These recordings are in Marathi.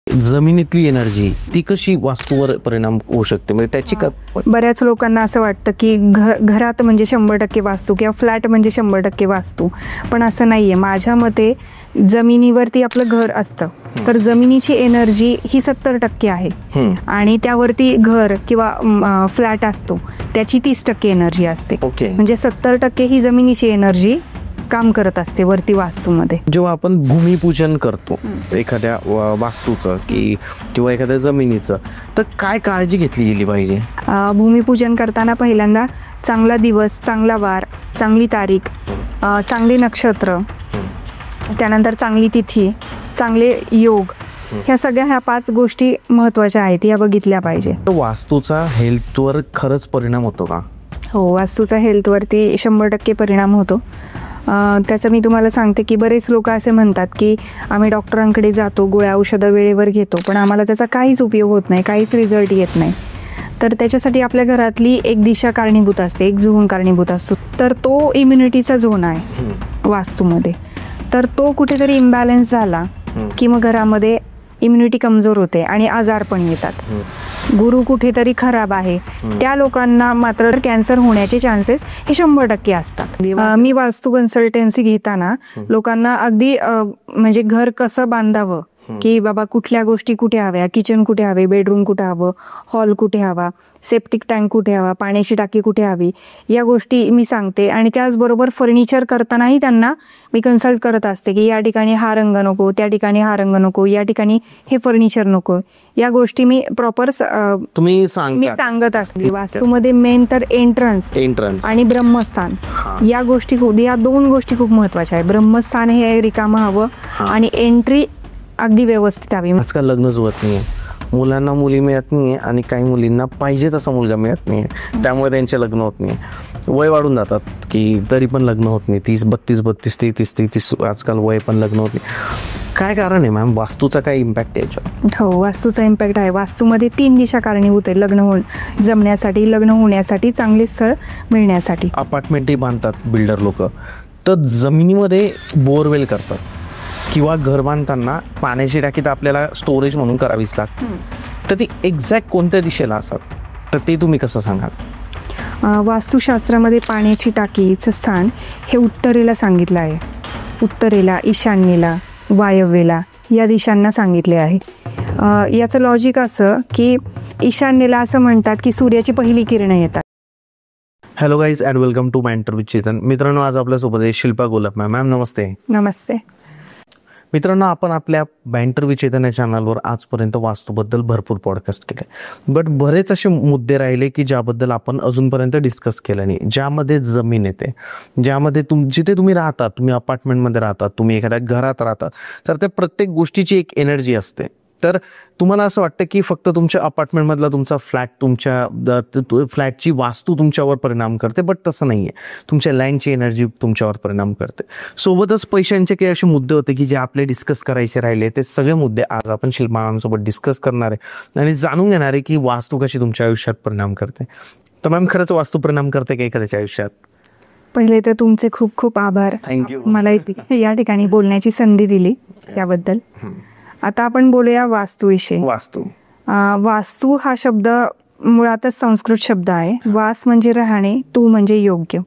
जमिनीतली एनर्जी ती कशी वास्तूवर परिणाम होऊ शकते, म्हणजे त्याची बऱ्याच लोकांना असं वाटतं की घरात म्हणजे 100% वास्तू किंवा फ्लॅट म्हणजे 100% वास्तू, पण असं नाहीये. माझ्या मते जमिनीवरती आपलं घर असतं तर जमिनीची एनर्जी ही 70% आहे आणि त्यावरती घर किंवा फ्लॅट असतो त्याची 30% एनर्जी असते. म्हणजे 70% ही जमिनीची एनर्जी काम करत असते वरती वास्तूमध्ये. जेव्हा आपण भूमिपूजन करतो एखाद्या वास्तूचं किंवा एखाद्या जमिनीचं, तर काय काळजी घेतली गेली पाहिजे? भूमिपूजन करताना पहिल्यांदा चांगला दिवस, चांगला वार, चांगली तारीख, चांगले नक्षत्र, त्यानंतर चांगली तिथी, चांगले योग, ह्या 5 गोष्टी महत्त्वाच्या आहेत, या बघितल्या पाहिजे. वास्तूचा हेल्थवर खरंच परिणाम होतो का? हो, वास्तूचा हेल्थवरती 100% परिणाम होतो. त्याचं मी तुम्हाला सांगते की बरेच लोक असे म्हणतात की आम्ही डॉक्टरांकडे जातो, गोळ्या औषधं वेळेवर घेतो, पण आम्हाला त्याचा काहीच उपयोग होत नाही, काहीच रिझल्ट येत नाही. तर त्याच्यासाठी आपल्या घरातली एक दिशा कारणीभूत असते, एक झोन कारणीभूत असतो. तर तो इम्युनिटीचा झोन आहे वास्तूमध्ये. तर तो कुठेतरी इम्बॅलन्स झाला की मग घरामध्ये इम्युनिटी कमजोर होते आणि आजार पण येतात. गुरु कुठेतरी खराब आहे, त्या लोकांना मात्र कॅन्सर होण्याचे चान्सेस हे 100% असतात. मी वास्तू कन्सल्टन्सी घेताना लोकांना अगदी म्हणजे घर कसं बांधावं, की बाबा कुठल्या गोष्टी कुठे हव्या, किचन कुठे हवे, बेडरूम कुठे हवं, हॉल कुठे हवा, सेप्टिक टँक कुठे हवा, पाण्याची टाकी कुठे हवी, या गोष्टी मी सांगते. आणि त्याचबरोबर फर्निचर करतानाही त्यांना मी कन्सल्ट करत असते की या ठिकाणी हा रंग नको, त्या ठिकाणी हा रंग नको, या ठिकाणी हे फर्निचर नको, या गोष्टी मी प्रॉपर मी सांगत असते. वास्तूमध्ये मेन तर एंट्रन्स आणि ब्रह्मस्थान, या गोष्टी या 2 गोष्टी खूप महत्वाच्या आहे. ब्रह्मस्थान हे रिकामं हवं आणि एंट्री अगदी व्यवस्थित हवी. आजकाल लग्न जुळत नाहीये, मुलांना मुली मिळत नाहीये आणि काही मुलींना पाहिजे तसा मुलगा मिळत नाहीये, त्यामुळे त्यांचे लग्न होत नाही. वय वाढून जातात की तरी पण लग्न होत नाही. 32 आजकाल वय पण लग्न होत नाही. काय कारण आहे मॅम? वास्तूचा काय इम्पॅक्ट आहे याच्यावर? हो, वास्तूचा इम्पॅक्ट आहे. वास्तूमध्ये 3 दिशा कारणीभूत आहे लग्न जमण्यासाठी, लग्न होण्यासाठी, चांगले स्थळ मिळण्यासाठी. अपार्टमेंटही बांधतात बिल्डर लोक, तर जमिनीमध्ये बोरवेल करतात किंवा घर बांधताना पाण्याची टाकी तर आपल्याला स्टोरेज म्हणून करावीच लागते, तर ती एक्झॅक्ट कोणत्या दिशेला असतात, तर ते तुम्ही कसं सांगाल? वास्तुशास्त्रामध्ये पाण्याची टाकीचं स्थान हे उत्तरेला सांगितलं आहे. उत्तरेला, ईशान्येला, वायव्येला या दिशांना सांगितले आहे. याचं लॉजिक असं की ईशान्येला असं म्हणतात की सूर्याची पहिली किरणं येतात. Hello guys and welcome to mentor with Chetan. मित्रांनो, आज आपल्यासोबत आहे शिल्पा गोलप मॅम. मॅम नमस्ते. नमस्ते मित्रांनो, आपण आपल्या बँटर विथ चेतन या चॅनलवर आजपर्यंत वास्तूबद्दल भरपूर पॉडकास्ट केले, बट बरेच असे मुद्दे राहिले की ज्याबद्दल आपण अजूनपर्यंत डिस्कस केलं नाही. ज्यामध्ये जमीन येते, ज्यामध्ये जिथे तुम्ही राहतात, तुम्ही अपार्टमेंटमध्ये राहतात, तुम्ही एखाद्या घरात राहतात, तर त्या प्रत्येक गोष्टीची एक एनर्जी असते. तर तुम्हाला असं वाटतं की फक्त तुमच्या अपार्टमेंटमधला तुमचा फ्लॅट, तुमच्या फ्लॅटची वास्तू तुमच्यावर परिणाम करते, बट तसं नाही आहे. तुमच्या लँडची एनर्जी तुमच्यावर परिणाम करते. सोबतच पैशांचे काही असे मुद्दे होते की जे आपले डिस्कस करायचे राहिले, ते सगळे मुद्दे आज आपण शिल्पा मॅमसोबत डिस्कस करणार आहे आणि जाणून घेणार आहे की वास्तू कशी तुमच्या आयुष्यात परिणाम करते. तर मॅम, खरंच वास्तू परिणाम करते का एखाद्याच्या आयुष्यात? पहिले तर तुमचे खूप खूप आभार, थँक्यू, मला या ठिकाणी बोलण्याची संधी दिली त्याबद्दल. आता आपण बोलूया वास्तूविषयी. वास्तू हा शब्द मुळातच संस्कृत शब्द आहे. वास म्हणजे राहणे, तू म्हणजे योग्य.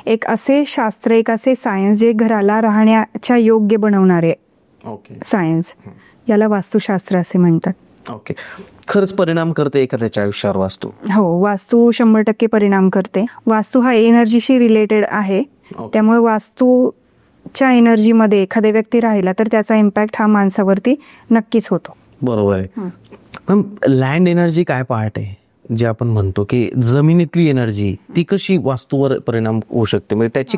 एक असे शास्त्र, एक असे सायन्स जे घराला राहण्याच्या योग्य बनवणारे सायन्स, याला वास्तुशास्त्र असे म्हणतात. ओके, खरंच परिणाम करते एखाद्याच्या आयुष्यावर वास्तू? हो, वास्तू 100% परिणाम करते. वास्तू हा एनर्जीशी रिलेटेड आहे, त्यामुळे वास्तूच्या एनर्जीमध्ये एखाद्या व्यक्ती राहिला तर त्याचा इम्पॅक्ट हा माणसावरती नक्कीच होतो. बरोबर आहे. पण लँड एनर्जी काय पार्ट आहे, जे आपण म्हणतो की जमिनीतली एनर्जी ती कशी वास्तूवर परिणाम होऊ शकते, म्हणजे त्याची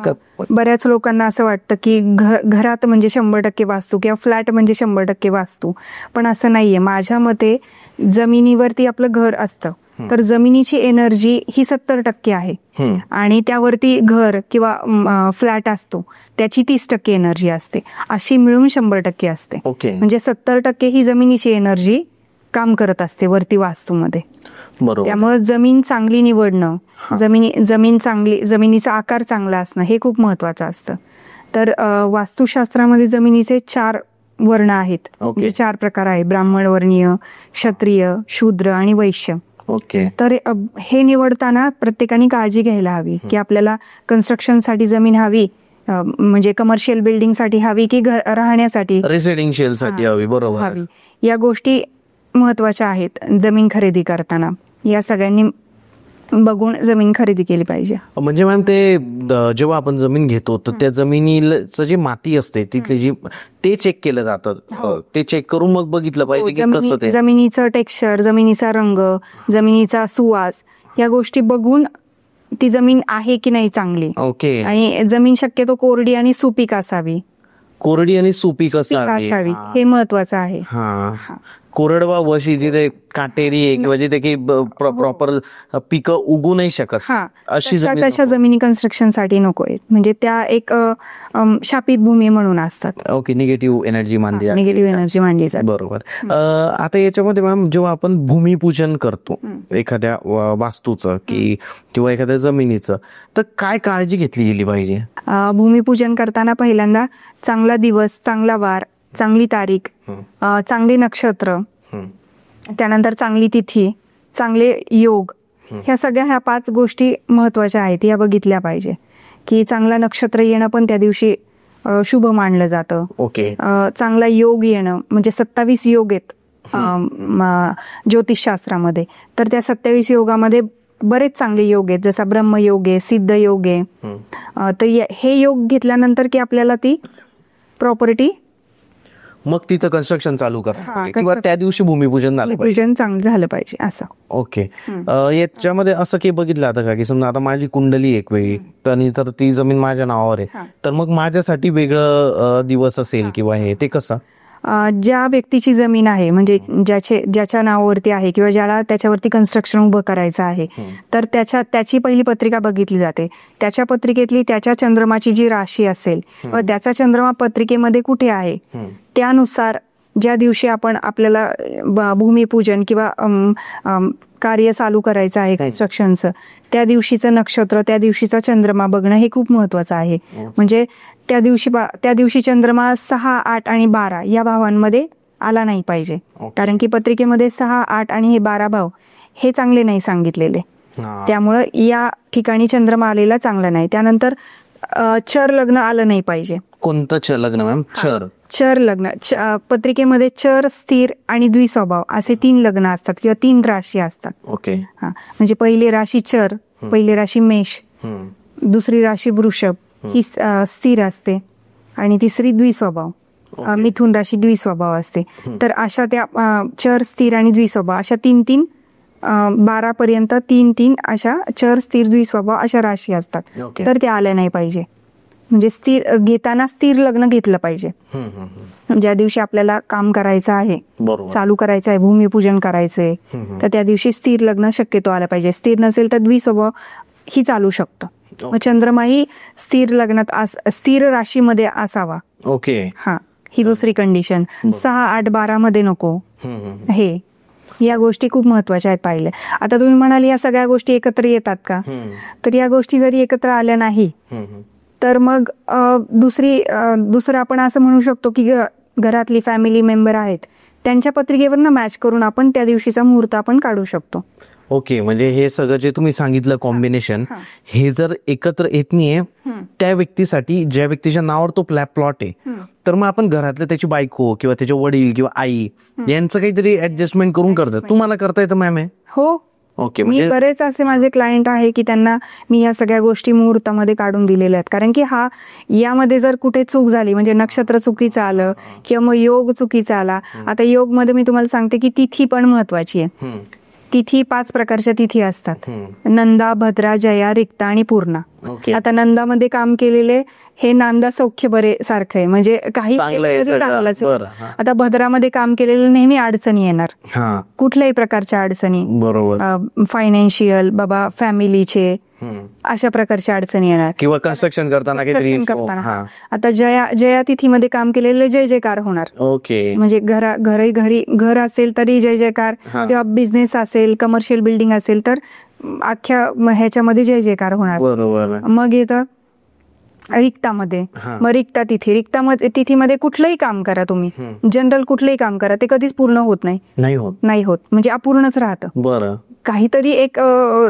बऱ्याच लोकांना असं वाटतं की घरात म्हणजे 100% वास्तू किंवा फ्लॅट म्हणजे 100% वास्तू, पण असं नाहीये. माझ्या मते जमिनीवरती आपलं घर असतं तर जमिनीची एनर्जी ही 70% आहे आणि त्यावरती घर किंवा फ्लॅट असतो त्याची 30% एनर्जी असते, अशी मिळून 100% असते. म्हणजे 70% ही जमिनीची एनर्जी काम करत असते वरती वास्तूमध्ये. त्यामुळे जमीन चांगली निवडणं, जमीन चांगली, जमिनीचा आकार चांगला असणं हे खूप महत्वाचं असतं. तर वास्तुशास्त्रामध्ये जमिनीचे 4 वर्ण आहेत. म्हणजे 4 प्रकार आहे: ब्राह्मण वर्णीय, क्षत्रिय, शूद्र आणि वैश्य. ओके. तर हे निवडताना प्रत्येकाने काळजी घ्यायला हवी की आपल्याला कन्स्ट्रक्शनसाठी जमीन हवी, म्हणजे कमर्शियल बिल्डिंगसाठी हवी की राहण्यासाठी रेसिडेन्शियल साठी हवी. बरोबर. हवी. या गोष्टी महत्वाच्या आहेत जमीन खरेदी करताना. या सगळ्यांनी बघून जमीन खरेदी केली पाहिजे. म्हणजे मॅम ते जेव्हा आपण जमीन घेतो तर त्या जमिनीचं जी माती असते तिथली जी ते चेक केलं जातं. ते चेक करून मग बघितलं पाहिजे की कसं ते जमिनीचं टेक्स्चर, जमिनीचा रंग, जमिनीचा सुवास या गोष्टी बघून ती जमीन आहे की नाही चांगली. ओके. आणि जमीन शक्यतो कोरडी आणि सुपीक असावी. कोरडी आणि सुपीक असावी हे महत्वाचं आहे. हा. कोरडवाहू अशी जिथे काटेरी आहे किंवा जिथे की प्रॉपर पिकं उगू नाही शकत अशी तशा जमिनी कन्स्ट्रक्शनसाठी नको आहेत. म्हणजे त्या एक शापित भूमी म्हणून असतात. ओके. निगेटिव्ह एनर्जी मानली जाते. बरोबर. आता याच्यामध्ये मॅम जेव्हा आपण भूमिपूजन करतो एखाद्या वास्तूचं किंवा एखाद्या जमिनीचं, तर काय काळजी घेतली गेली पाहिजे? भूमिपूजन करताना पहिल्यांदा चांगला दिवस, चांगला वार, चांगली तारीख, चांगले नक्षत्र, त्यानंतर चांगली तिथी, चांगले योग, ह्या 5 गोष्टी महत्वाच्या आहेत. या बघितल्या पाहिजे की चांगला नक्षत्र येणं पण त्या दिवशी शुभ मानलं जातं. ओके. चांगला योग येणं म्हणजे 27 योग आहेत ज्योतिषशास्त्रामध्ये. तर त्या 27 योगामध्ये बरेच चांगले योग आहेत, जसा ब्रह्मयोग आहे, सिद्ध योग आहे. तर हे योग घेतल्यानंतर की आपल्याला ती प्रॉपर्टी मग तिथं कन्स्ट्रक्शन चालू करा किंवा त्या दिवशी भूमिपूजन चांगलं झालं पाहिजे असं. ओके. याच्यामध्ये असं काही बघितलं जातं का की समजा आता माझी कुंडली एक वेळी तर ती जमीन माझ्या नावावर आहे, तर मग माझ्यासाठी वेगळं दिवस असेल किंवा हे ते कसं? ज्या व्यक्तीची जमीन आहे म्हणजे ज्याच्या नावावरती आहे किंवा ज्याला त्याच्यावरती कन्स्ट्रक्शन उभं करायचं आहे, तर त्याची पहिली पत्रिका बघितली जाते. त्याच्या पत्रिकेतली त्याच्या चंद्रमाची जी राशी असेल व त्याचा चंद्रमा पत्रिकेमध्ये कुठे आहे त्यानुसार ज्या दिवशी आपल्याला भूमिपूजन किंवा कार्य चालू करायचं आहे कन्स्ट्रक्शनचं, त्या दिवशीचं नक्षत्र, त्या दिवशीचा चंद्रमा बघणं हे खूप महत्वाचं आहे. म्हणजे त्या दिवशी चंद्रमा 6, 8 आणि 12 या भावांमध्ये आला नाही पाहिजे. कारण की पत्रिकेमध्ये 6, 8 आणि हे 12 भाव हे चांगले नाही सांगितलेले. त्यामुळं या ठिकाणी चंद्रमा आलेला चांगला नाही. त्यानंतर चर लग्न आलं नाही पाहिजे. कोणतं लग्न मॅम? चर लग्न पत्रिकेमध्ये चर, स्थिर आणि द्विस्वभाव असे 3 लग्न असतात किंवा 3 राशी असतात. ओके. म्हणजे पहिली राशी चर, पहिली राशी मेष, दुसरी राशी वृषभ ही स्थिर असते आणि तिसरी द्विस्वभाव, मिथुन राशी द्विस्वभाव असते. तर अशा त्या चर, स्थिर आणि द्विस्वभाव अशा 3 12 पर्यंत 3 अशा चर, स्थिर, द्विस्वभाव अशा राशी असतात. तर त्या आल्या नाही पाहिजे. म्हणजे घेताना स्थिर लग्न घेतलं पाहिजे. ज्या दिवशी आपल्याला काम करायचं आहे, चालू करायचं आहे, भूमिपूजन करायचंय, तर त्या दिवशी स्थिर लग्न शक्यतो आलं पाहिजे. स्थिर नसेल तर द्विस्वभाव ही चालू शकतं. मग चंद्रमाही स्थिर लग्नात स्थिर राशीमध्ये असावा. ओके. ही दुसरी कंडिशन. 6, 8, 12 मध्ये नको. या गोष्टी खूप महत्वाच्या आहेत पाहिल्या. आता तुम्ही म्हणाले या सगळ्या गोष्टी एकत्र येतात का? तर या गोष्टी जरी एकत्र आल्या नाही तर मग दुसरं आपण असं म्हणू शकतो की घरातली फॅमिली मेंबर आहेत त्यांच्या पत्रिकेवरनं मॅच करून आपण त्या दिवशीचा मुहूर्त आपण काढू शकतो. ओके. म्हणजे हे सगळं जे तुम्ही सांगितलं कॉम्बिनेशन हे जर एकत्र येत नाहीये त्या व्यक्तीसाठी, ज्या व्यक्तीच्या नावावर तो प्लॉट आहे, तर मग आपण घरातलं त्याची बायको किंवा त्याचे वडील किंवा आई यांचं काहीतरी ऍडजस्टमेंट करून करतात. तुम्हाला करता येतं मॅम हे? हो. ओके. मी बरेच असे माझे क्लायंट आहे की त्यांना मी या सगळ्या गोष्टी मुहूर्तामध्ये काढून दिलेल्या आहेत. कारण की यामध्ये जर कुठे चूक झाली म्हणजे नक्षत्र चुकीचं आलं किंवा मग योग चुकीचा आला. आता योग मध्ये मी तुम्हाला सांगते की तिथी पण महत्वाची आहे. तिथी 5 प्रकारच्या तिथी असतात: नंदा, भद्रा, जया, रिक्ता आणि पूर्णा. आता नंदामध्ये काम केलेले हे नांदा सौख्य बरे सारखं आहे, म्हणजे काही चांगलंच. आता भद्रामध्ये काम केलेलं नेहमी अडचणी येणार, कुठल्याही प्रकारच्या अडचणी, बरोबर, फायनान्शियल, बाबा फॅमिलीचे, अशा प्रकारच्या अडचणी येणार किंवा कन्स्ट्रक्शन करताना. आता जया तिथीमध्ये काम केलेले जय जयकार होणार. ओके. म्हणजे घरी घर असेल तरी जय जयकार, किंवा बिझनेस असेल, कमर्शियल बिल्डिंग असेल तर अख्ख्या ह्याच्यामध्ये जय जयकार होणार. बरोबर. मग येतं रिक्तामध्ये. हा. मग रिक्तामध्ये तिथीमध्ये कुठलंही काम करा तुम्ही, जनरल कुठलंही काम करा, ते कधीच पूर्ण होत नाही. नाही होत म्हणजे अपूर्णच राहतं. बरं. काहीतरी एक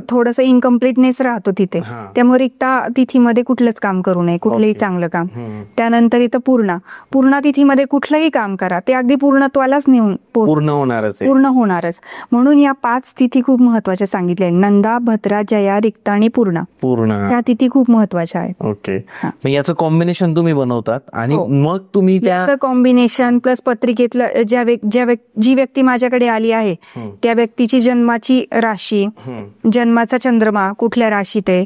थोडस इनकम्प्लीटनेस राहतो तिथे. हा. त्यामुळे रिक्ता तिथीमध्ये कुठलंच काम करू नये, कुठलंही चांगलं काम. त्यानंतर इथं पूर्णा तिथीमध्ये कुठलंही काम करा, ते अगदी पूर्णत्वालाच नेऊन पूर्ण होणारच. म्हणून या 5 तिथी खूप महत्वाच्या सांगितल्या. नंदा, भद्रा, जया, रिक्ता आणि पूर्णा ह्या तिथी खूप महत्वाच्या आहेत. ओके. मग याचं कॉम्बिनेशन तुम्ही बनवतात आणि मग तुम्ही त्याचं कॉम्बिनेशन प्लस पत्रिकेतलं जी व्यक्ती माझ्याकडे आली आहे त्या व्यक्तीची जन्माची राशी, जन्माचा चंद्रमा कुठल्या राशीत आहे,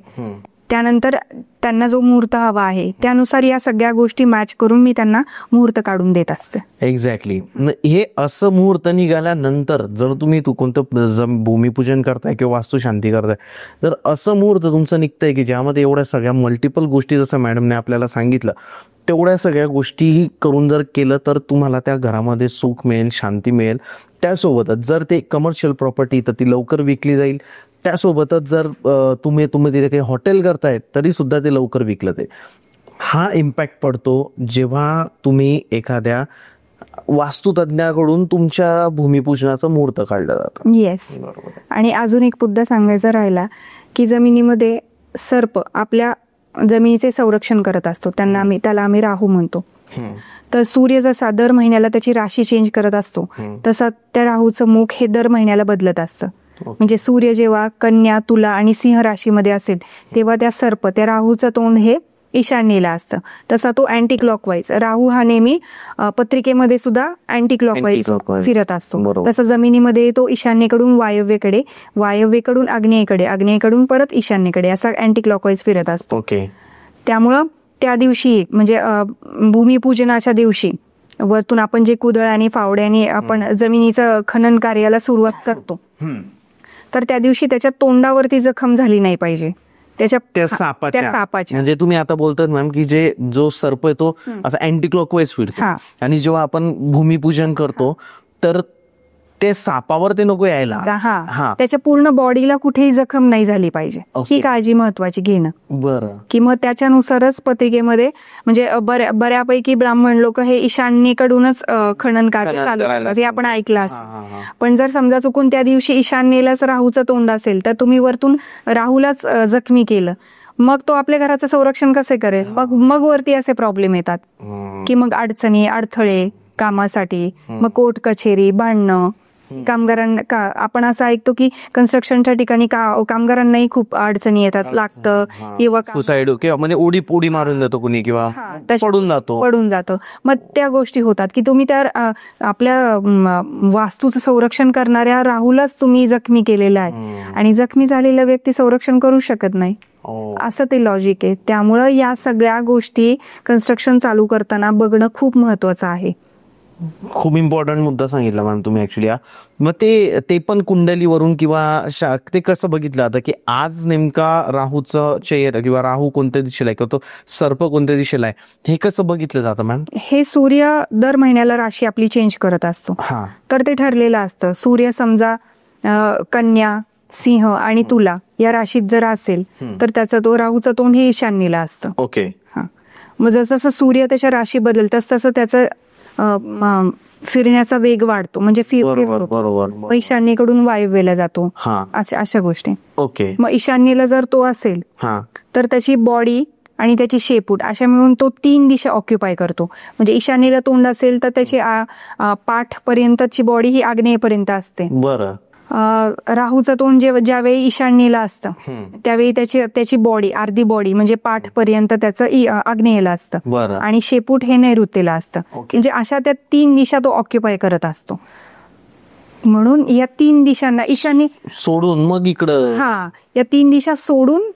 त्यानंतर त्यांना जो मुहूर्त हवा आहे त्यानुसार या सगळ्या गोष्टी मॅच करून मी त्यांना मुहूर्त काढून देत असते. एक्झॅक्टली. हे असं मुहूर्त निघाल्यानंतर जर तुम्ही कोणतं भूमिपूजन करताय किंवा वास्तुशांती करताय, तर असं मुहूर्त तुमचं निघतंय की ज्यामध्ये एवढ्या सगळ्या मल्टिपल गोष्टी, जसं मॅडमने आपल्याला सांगितलं, तेवढ्या सगळ्या गोष्टी करून जर केलं तर तुम्हाला त्या घरामध्ये सुख मिळेल, शांती मिळेल. त्यासोबतच जर ते कमर्शियल प्रॉपर्टी तर ती लवकर विकली जाईल. त्यासोबतच जर तुम्ही तिथे काही हॉटेल करताय तरी सुद्धा ते लवकर विकलं जाईल. हा इम्पॅक्ट पडतो जेव्हा तुम्ही एखाद्या वास्तुतज्ञाकडून तुमच्या भूमिपूजनाचं मुहूर्त काढलं जातं. येस. आणि अजून एक मुद्दा सांगायचा राहिला की जमिनीमध्ये सर्प आपल्या जमिनीचे संरक्षण करत असतो. त्याला आम्ही राहू म्हणतो. तर सूर्य जसा दर महिन्याला त्याची राशी चेंज करत असतो तसा त्या राहूचं मुख हे दर महिन्याला बदलत असतं. म्हणजे सूर्य जेव्हा कन्या, तुला आणि सिंह राशीमध्ये असेल तेव्हा त्या राहूचं तोंड हे ईशान्येला असतं. तसा तो अँटी क्लॉकवाईज, राहू हा नेहमी पत्रिकेमध्ये सुद्धा अँटी क्लॉकवाईज फिरत असतो. तसं जमिनीमध्ये तो ईशान्येकडून वायव्येकडे, वायव्येकडून आग्नेयेकडे, आग्नेयेकडून परत ईशान्येकडे असा अँटी क्लॉकवाईज फिरत असतो. त्यामुळं त्या दिवशी म्हणजे भूमिपूजनाच्या दिवशी वरतून आपण जे कुदळ आणि फावड्याने आपण जमिनीचं खनन कार्याला सुरुवात करतो, तर त्या दिवशी त्याच्या तोंडावरती जखम झाली नाही पाहिजे. त्या सापाच्या. म्हणजे तुम्ही आता बोलतात मॅम की जो सर्प आहे तो असा अँटी क्लॉकवाईज फिरतो आणि जेव्हा आपण भूमिपूजन करतो तर ते सापावर ते नको यायला. त्याच्या पूर्ण बॉडीला कुठेही जखम नाही झाली पाहिजे, ही काळजी महत्वाची घेणं. बरं. की मग त्याच्यानुसारच पत्रिकेमध्ये म्हणजे बऱ्यापैकी ब्राह्मण लोक हे ईशान्येकडूनच खनन कार्य चालू करतात, हे आपण ऐकलं असं. पण जर समजा चुकून त्या दिवशी ईशान्येलाच राहूचं तोंड असेल तर तुम्ही वरतून राहूलाच जखमी केलं, मग तो आपल्या घराचं संरक्षण कसे करेल? मग वरती असे प्रॉब्लेम येतात की मग अडचणी, अडथळे कामासाठी, मग कोर्ट कचेरी, भांडणं. कामगारांना आपण असं ऐकतो की कन्स्ट्रक्शनच्या ठिकाणी कामगारांनाही खूप अडचणी येतात, लागतं किंवा सुसाईड किंवा म्हणजे उडी मारून जातो कुणी किंवा पडून जातो. मग त्या गोष्टी होतात की तुम्ही त्या आपल्या वास्तूचं संरक्षण करणाऱ्या राहूलाच तुम्ही जखमी केलेलं आहे आणि जखमी झालेला व्यक्ती संरक्षण करू शकत नाही, असं ते लॉजिक आहे. त्यामुळं या सगळ्या गोष्टी कन्स्ट्रक्शन चालू करताना बघणं खूप महत्वाचं आहे. खूप इम्पॉर्टंट मुद्दा सांगितला मॅम तुम्ही ऍक्च्युली. मग ते पण कुंडलीवरून किंवा ते कसं बघितलं जातं की आज नेमका राहूचं चेहरा किंवा राहू कोणत्या दिशेला आहे किंवा तो सर्प कोणत्या दिशेला आहे, हे कसं बघितलं जातं मॅम? हे सूर्य दर महिन्याला राशी आपली चेंज करत असतो, तर ते ठरलेलं असतं. सूर्य समजा कन्या, सिंह आणि तुला या राशीत जर असेल तर त्याचा तो राहूचं तोंड हे ईशान्येला असतं. ओके. मग जसं सूर्य त्याच्या राशी बदल तसं त्याचं फिरण्याचा वेग वाढतो, म्हणजे ईशान्येकडून वायव्येला जातो, अशा गोष्टी. ओके. मग ईशान्येला जर तो असेल तर त्याची बॉडी आणि त्याची शेपूट अशा मिळून तो 3 दिशा ऑक्युपाय करतो. म्हणजे ईशान्येला तोंड असेल तर त्याची पाठ पर्यंतची बॉडी ही आग्नेयेपर्यंत असते. बरं. राहूचं तोंड ज्यावेळी ईशान्येला असतं त्यावेळी त्याची बॉडी, अर्धी बॉडी म्हणजे पाठ पर्यंत त्याचं आग्नेयेला असतं आणि शेपूट हे नैऋत्येला असतं. म्हणजे अशा त्या 3 दिशा तो ऑक्युपाय करत असतो. म्हणून या 3 दिशांना ईशान्य सोडून मग इकडं या 3 दिशा सोडून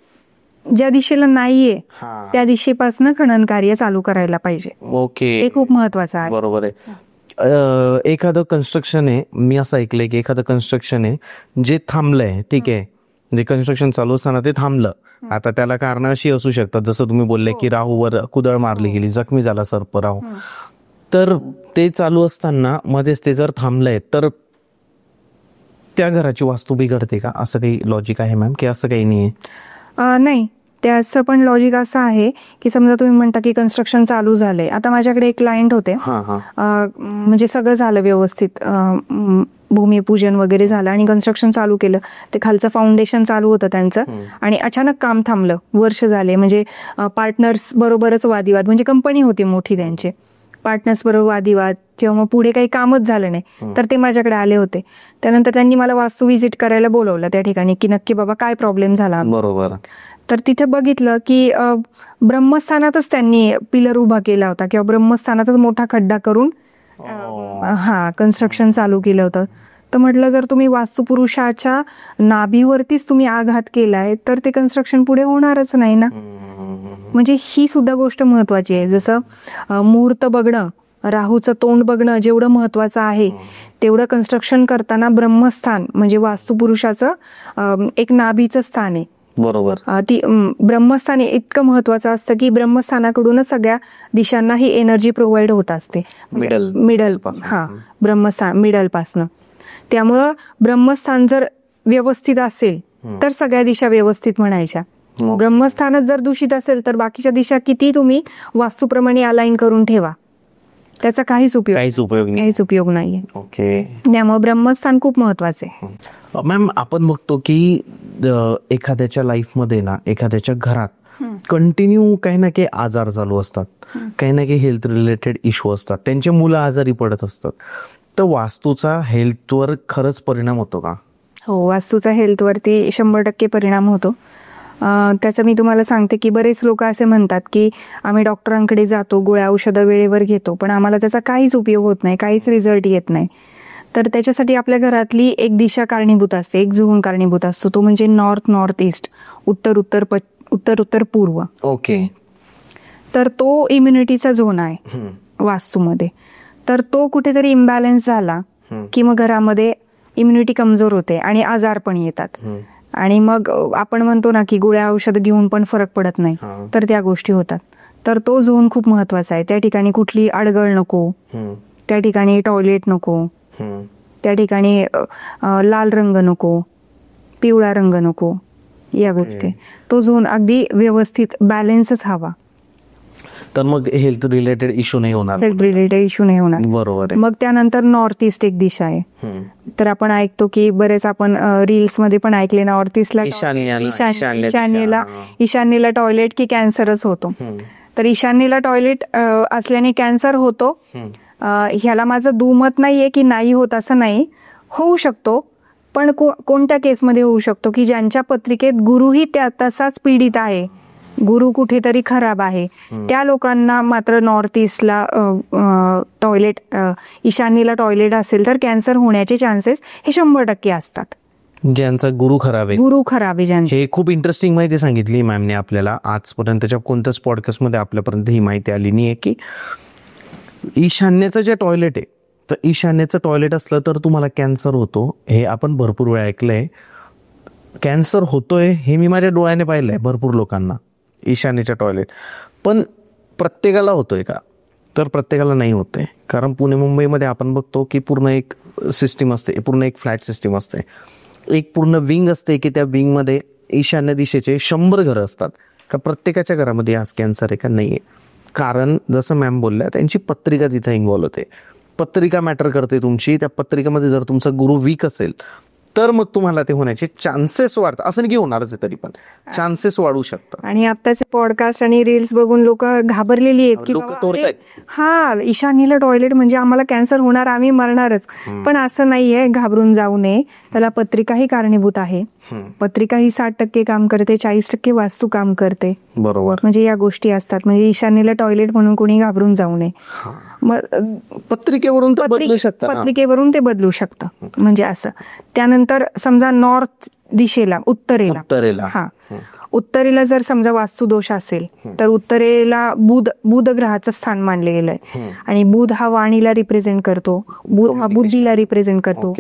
ज्या दिशेला नाहीये त्या दिशेपासून खनन कार्य चालू करायला पाहिजे. ओके. हे खूप महत्वाचं आहे. बरोबर आहे. एखादं कन्स्ट्रक्शन आहे, मी असं ऐकलंय की एखादं कन्स्ट्रक्शन आहे जे थांबलंय, ठीक आहे, म्हणजे कन्स्ट्रक्शन चालू असताना ते थांबलं. आता त्याला कारण अशी असू शकतात, जसं तुम्ही बोलले की राहूवर कुदळ मारली गेली, जखमी झाला सर्प राहू, तर ते चालू असताना मध्येच ते जर थांबलंय तर त्या घराची वास्तू बिघडते का? असं काही लॉजिक आहे मॅम की असं काही नाहीये? नाही, त्याचं पण लॉजिक असं आहे की समजा तुम्ही म्हणता की कन्स्ट्रक्शन चालू झालंय. आता माझ्याकडे एक क्लायंट होते, म्हणजे सगळं झालं व्यवस्थित, भूमिपूजन वगैरे झालं आणि कन्स्ट्रक्शन चालू केलं. ते खालचं फाउंडेशन चालू होतं त्यांचं आणि अचानक काम थांबलं. वर्ष झाले, म्हणजे पार्टनर्स बरोबरच वादिवाद, म्हणजे कंपनी होती मोठी त्यांची, पार्टनर्स बरोबर वादिवाद किंवा मग पुढे काही कामच झालं नाही. तर ते माझ्याकडे आले होते. त्यानंतर त्यांनी मला वास्तू व्हिजिट करायला बोलवलं त्या ठिकाणी की नक्की बाबा काय प्रॉब्लेम झाला. बरोबर. तर तिथे बघितलं की ब्रह्मस्थानातच त्यांनी पिलर उभा केला होता किंवा ब्रह्मस्थानातच मोठा खड्डा करून कन्स्ट्रक्शन चालू केलं होतं. तर म्हटलं जर तुम्ही वास्तुपुरुषाच्या नाभीवरतीच तुम्ही आघात केलाय तर ते कन्स्ट्रक्शन पुढे होणारच नाही ना. म्हणजे ही सुद्धा गोष्ट महत्वाची आहे. जसं मुहूर्त बघणं, राहूचं तोंड बघणं जेवढं महत्वाचं आहे तेवढं कन्स्ट्रक्शन करताना ब्रह्मस्थान म्हणजे वास्तुपुरुषाचं एक नाभीचं स्थान आहे. बरोबर. ती ब्रह्मस्थान इतकं महत्वाचं असतं की ब्रह्मस्थानाकडूनच सगळ्या दिशांना ही एनर्जी प्रोव्हाइड होत असते. मिडल ब्रह्मस्थान मिडल पासनं. त्यामुळं ब्रह्मस्थान जर व्यवस्थित असेल तर सगळ्या दिशा व्यवस्थित म्हणायच्या. ब्रह्मस्थानच जर दूषित असेल तर बाकीच्या दिशा किती तुम्ही वास्तूप्रमाणे अलाइन करून ठेवा, त्याचा काहीच उपयोग नाहीये. ओके. त्यामुळे ब्रह्मस्थान खूप महत्वाचं आहे. मॅम, आपण बघतो की एखाद्याच्या लाईफमध्ये ना, एखाद्याच्या घरात कंटिन्यू काही ना काही आजार चालू असतात, काही ना काही हेल्थ रिलेटेड इश्यू असतात, त्यांचे मुलं आजारी पडत असतात. तर वास्तूचा हेल्थवर खरंच परिणाम होतो का? हो, वास्तूचा हेल्थवरती 100% परिणाम होतो. त्याचं मी तुम्हाला सांगते की बरेच लोक असे म्हणतात की आम्ही डॉक्टरांकडे जातो, गोळ्या औषधं वेळेवर घेतो, पण आम्हाला त्याचा काहीच उपयोग होत नाही, काहीच रिझल्ट येत नाही. तर त्याच्यासाठी आपल्या घरातली एक दिशा कारणीभूत असते, एक झोन कारणीभूत असतो, तो म्हणजे नॉर्थ ईस्ट, उत्तर पूर्व. ओके. तर तो इम्युनिटीचा झोन आहे वास्तूमध्ये. तर तो कुठेतरी इम्बॅलन्स झाला की मग घरामध्ये इम्युनिटी कमजोर होते आणि आजार पण येतात. आणि मग आपण म्हणतो ना की गोळ्या औषध घेऊन पण फरक पडत नाही, तर त्या गोष्टी होतात. तर तो झोन खूप महत्वाचा आहे. त्या ठिकाणी कुठली अडगळ नको, त्या ठिकाणी टॉयलेट नको, त्या ठिकाणी लाल रंग नको, पिवळा रंग नको, या गोष्टी. तो झोन अगदी व्यवस्थित बॅलन्सच हवा. तर मग हेल्थ रिलेटेड इश्यू नाही होणार. बरोबर. मग त्यानंतर नॉर्थ ईस्ट एक दिशा आहे. तर आपण ऐकतो की बरेच आपण रील्स मध्ये पण ऐकले, नॉर्थ ईस्टला ईशान्येला टॉयलेट की कॅन्सरच होतो. तर ईशान्येला टॉयलेट असल्याने कॅन्सर होतो. ह्याला माझं दुमत नाहीये की नाही होत असं नाही, होऊ शकतो. पण कोणत्या केसमध्ये होऊ शकतो की ज्यांच्या पत्रिकेत गुरुही तसाच पीडित आहे, गुरु कुठेतरी खराब आहे, त्या लोकांना मात्र नॉर्थ ईस्टला टॉयलेट, ईशान्येला टॉयलेट असेल तर कॅन्सर होण्याचे चान्सेस हे 100% असतात. ज्यांचा गुरु खराब आहे ज्यांचे. हे खूप इंटरेस्टिंग माहिती सांगितली मॅमने आपल्याला. आजपर्यंतच्या कोणत्याच पॉडकास्टमध्ये आपल्यापर्यंत ही माहिती आली नाही आहे की ईशान्येचं जे टॉयलेट आहे, तर ईशान्येचं टॉयलेट असलं तर तुम्हाला कॅन्सर होतो. हे आपण भरपूर वेळा ऐकलंय. कॅन्सर होतोय हे मी माझ्या डोळ्याने पाहिलंय भरपूर लोकांना, ईशान्येच्या टॉयलेट. पण प्रत्येकाला होतोय का? तर प्रत्येकाला नाही होतंय. कारण पुणे मुंबईमध्ये आपण बघतो की पूर्ण एक सिस्टीम असते, पूर्ण एक फ्लॅट सिस्टीम असते, एक पूर्ण विंग असते की त्या विंगमध्ये ईशान्य दिशेचे 100 घरं असतात. का प्रत्येकाच्या घरामध्ये आज कॅन्सर आहे का? नाही आहे. कारण जसं मॅम बोलल्या, त्यांची पत्रिका तिथे इन्व्हॉल्व होते. पत्रिका मॅटर करते तुमची. त्या पत्रिकेमध्ये जर तुमचा गुरु वीक असेल तर मग तुम्हाला ते होण्याचे चान्सेस वाढतात. असं नाही की होणारच आहे, तरी पण चान्सेस वाढू शकतात. आणि आत्ताचे पॉडकास्ट आणि रील्स बघून लोक घाबरलेली आहेत की ईशान्येला टॉयलेट म्हणजे आम्हाला कॅन्सर होणार, आम्ही मरणारच. पण असं नाहीये, घाबरून जाऊ नये. त्याला पत्रिकाही कारणीभूत आहे. पत्रिका ही 60% काम करते, 40% वास्तू काम करते. बरोबर. म्हणजे या गोष्टी असतात. म्हणजे ईशान्येला टॉयलेट म्हणून कोणी घाबरून जाऊ नये. मग पत्रिकेवरून ते बदलू शकतं. म्हणजे असं. त्यानंतर समजा नॉर्थ दिशेला, उत्तरेला उत्तरेला जर समजा वास्तुदोष असेल तर उत्तरेला बुध ग्रहाचं स्थान मानले गेलंय. आणि बुध हा वाणीला रिप्रेझेंट करतो, बुध हा बुद्धीला रिप्रेझेंट करतो.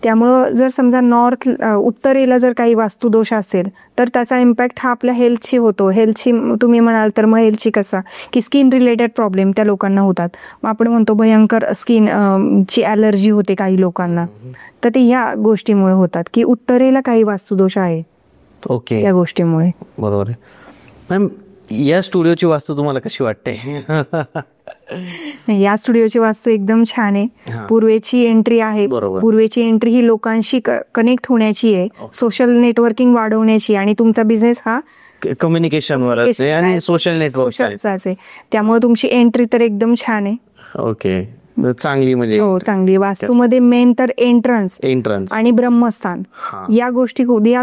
त्यामुळं जर समजा उत्तरेला जर काही वास्तुदोष असेल तर त्याचा इम्पॅक्ट हा आपल्या हेल्थशी होतो. हेल्थशी तुम्ही म्हणाल तर मग हेल्थशी कसा की स्किन रिलेटेड प्रॉब्लेम त्या लोकांना होतात. मग आपण म्हणतो भयंकर स्किन ची ॲलर्जी होते काही लोकांना. तर ते ह्या गोष्टीमुळे होतात की उत्तरेला काही वास्तुदोष आहे ओके, या गोष्टीमुळे. बरोबर आहे. मॅम, या स्टुडिओची वास्तू तुम्हाला कशी वाटते? नाही, या स्टुडिओची वास्तू एकदम छान आहे. हा. पूर्वेची एंट्री आहे. बरोबर. पूर्वेची एंट्री ही लोकांशी कनेक्ट होण्याची आहे, सोशल नेटवर्किंग वाढवण्याची, आणि तुमचा बिझनेस हा कम्युनिकेशनवर आहे आणि सोशल नेटवर्क आहे. सोशलचाच आहे. त्यामुळे तुमची एंट्री तर एकदम छान आहे. ओके, चांगली म्हणजे हो, चांगली. वास्तूमध्ये मेन तर एंट्रन्स आणि ब्रह्मस्थान, हा. या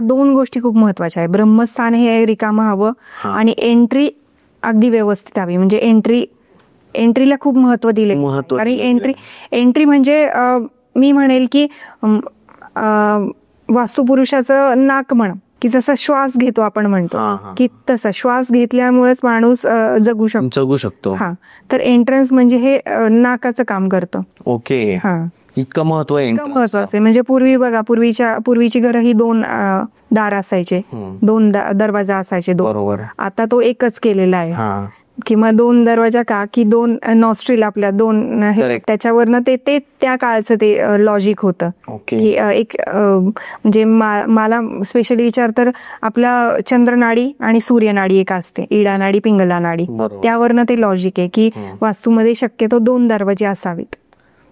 दोन गोष्टी खूप महत्वाच्या आहे. ब्रह्मस्थान हे रिकामं हवं हा. आणि एंट्री अगदी व्यवस्थित हवी. म्हणजे एंट्रीला खूप महत्व दिले. महत्त्व कारण दिलेलं एंट्री म्हणजे मी म्हणेल की वास्तुपुरुषाचं नाक म्हण, की जसा श्वास घेतो आपण म्हणतो, हा, हा. की तसा श्वास घेतल्यामुळेच माणूस जगू शकतो. हा, तर एंट्रन्स म्हणजे हे नाकाचं काम करतं. ओके, हा, इतकं महत्व आहे. इतकं महत्वाचं आहे. म्हणजे पूर्वी बघा, पूर्वीची घरं ही 2 दार असायचे, 2 दरवाजा असायचे, 2. बरोबर. आता तो एकच केलेला आहे. हा, किंवा 2 दरवाजा का, की 2 नॉस्ट्रिल आपल्या 2 Correct. त्याच्यावरनं ते त्या काळचं ते लॉजिक होतं. ओके. की एक म्हणजे मला स्पेशली विचार तर आपला चंद्रनाडी आणि सूर्यनाडी एक असते, इडा नाडी, पिंगला नाडी, बरोबर. त्यावरनं ते लॉजिक आहे की वास्तूमध्ये शक्यतो 2 दरवाजे असावेत.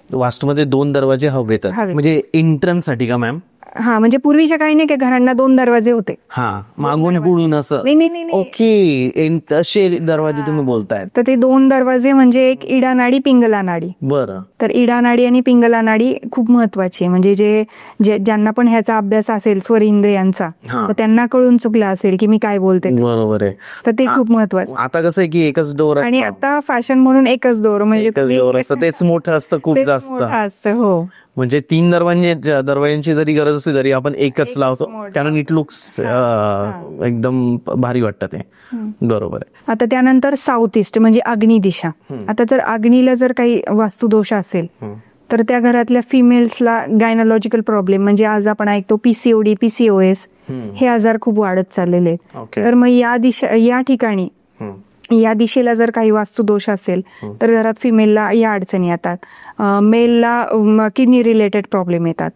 वास्तूमध्ये 2 दरवाजे हवेतच, म्हणजे एंट्रन्स साठी का मॅम? हा, म्हणजे पूर्वीच्या काही नाही की घरांना 2 दरवाजे होते. हा, मागून पुढून असं. नाही. ओके, तसे दरवाजे तुम्ही बोलतायत. तर ते 2 दरवाजे म्हणजे एक इडा नाडी, पिंगला नाडी. बरं. तर इडा नाडी आणि पिंगला नाडी खूप महत्वाची आहे. म्हणजे ज्यांना पण ह्याचा अभ्यास असेल स्वर इंद्रियांचा, हा. तर त्यांना कळून चुकलं असेल की मी काय बोलते. बरोबर आहे. तर ते खूप महत्वाचं. आता कसं आहे की एकच डोर आणि आता फॅशन म्हणून एकच डोर, म्हणजे डोर असतं, तेच मोठं असतं, खूप तेच जास्त मोठं असतं. हो, म्हणजे 3 दरवाजांची जरी गरज असली तरी आपण एकच लावतो, त्यानं नीट लुक्स एकदम भारी वाटतं ते. बरोबर आहे. आता त्यानंतर साऊथ ईस्ट म्हणजे अग्नी दिशा. आता जर अग्नीला जर काही वास्तुदोष असेल तर त्या घरातल्या फिमेल्सला गायनॉलॉजिकल प्रॉब्लेम, म्हणजे आज आपण ऐकतो PCOD, PCOS हे आजार खूप वाढत चाललेले आहेत. ओके. तर मग या ठिकाणी या दिशेला जर काही वास्तुदोष असेल तर घरात फिमेलला या अडचणी येतात. मेलला किडनी रिलेटेड प्रॉब्लेम येतात.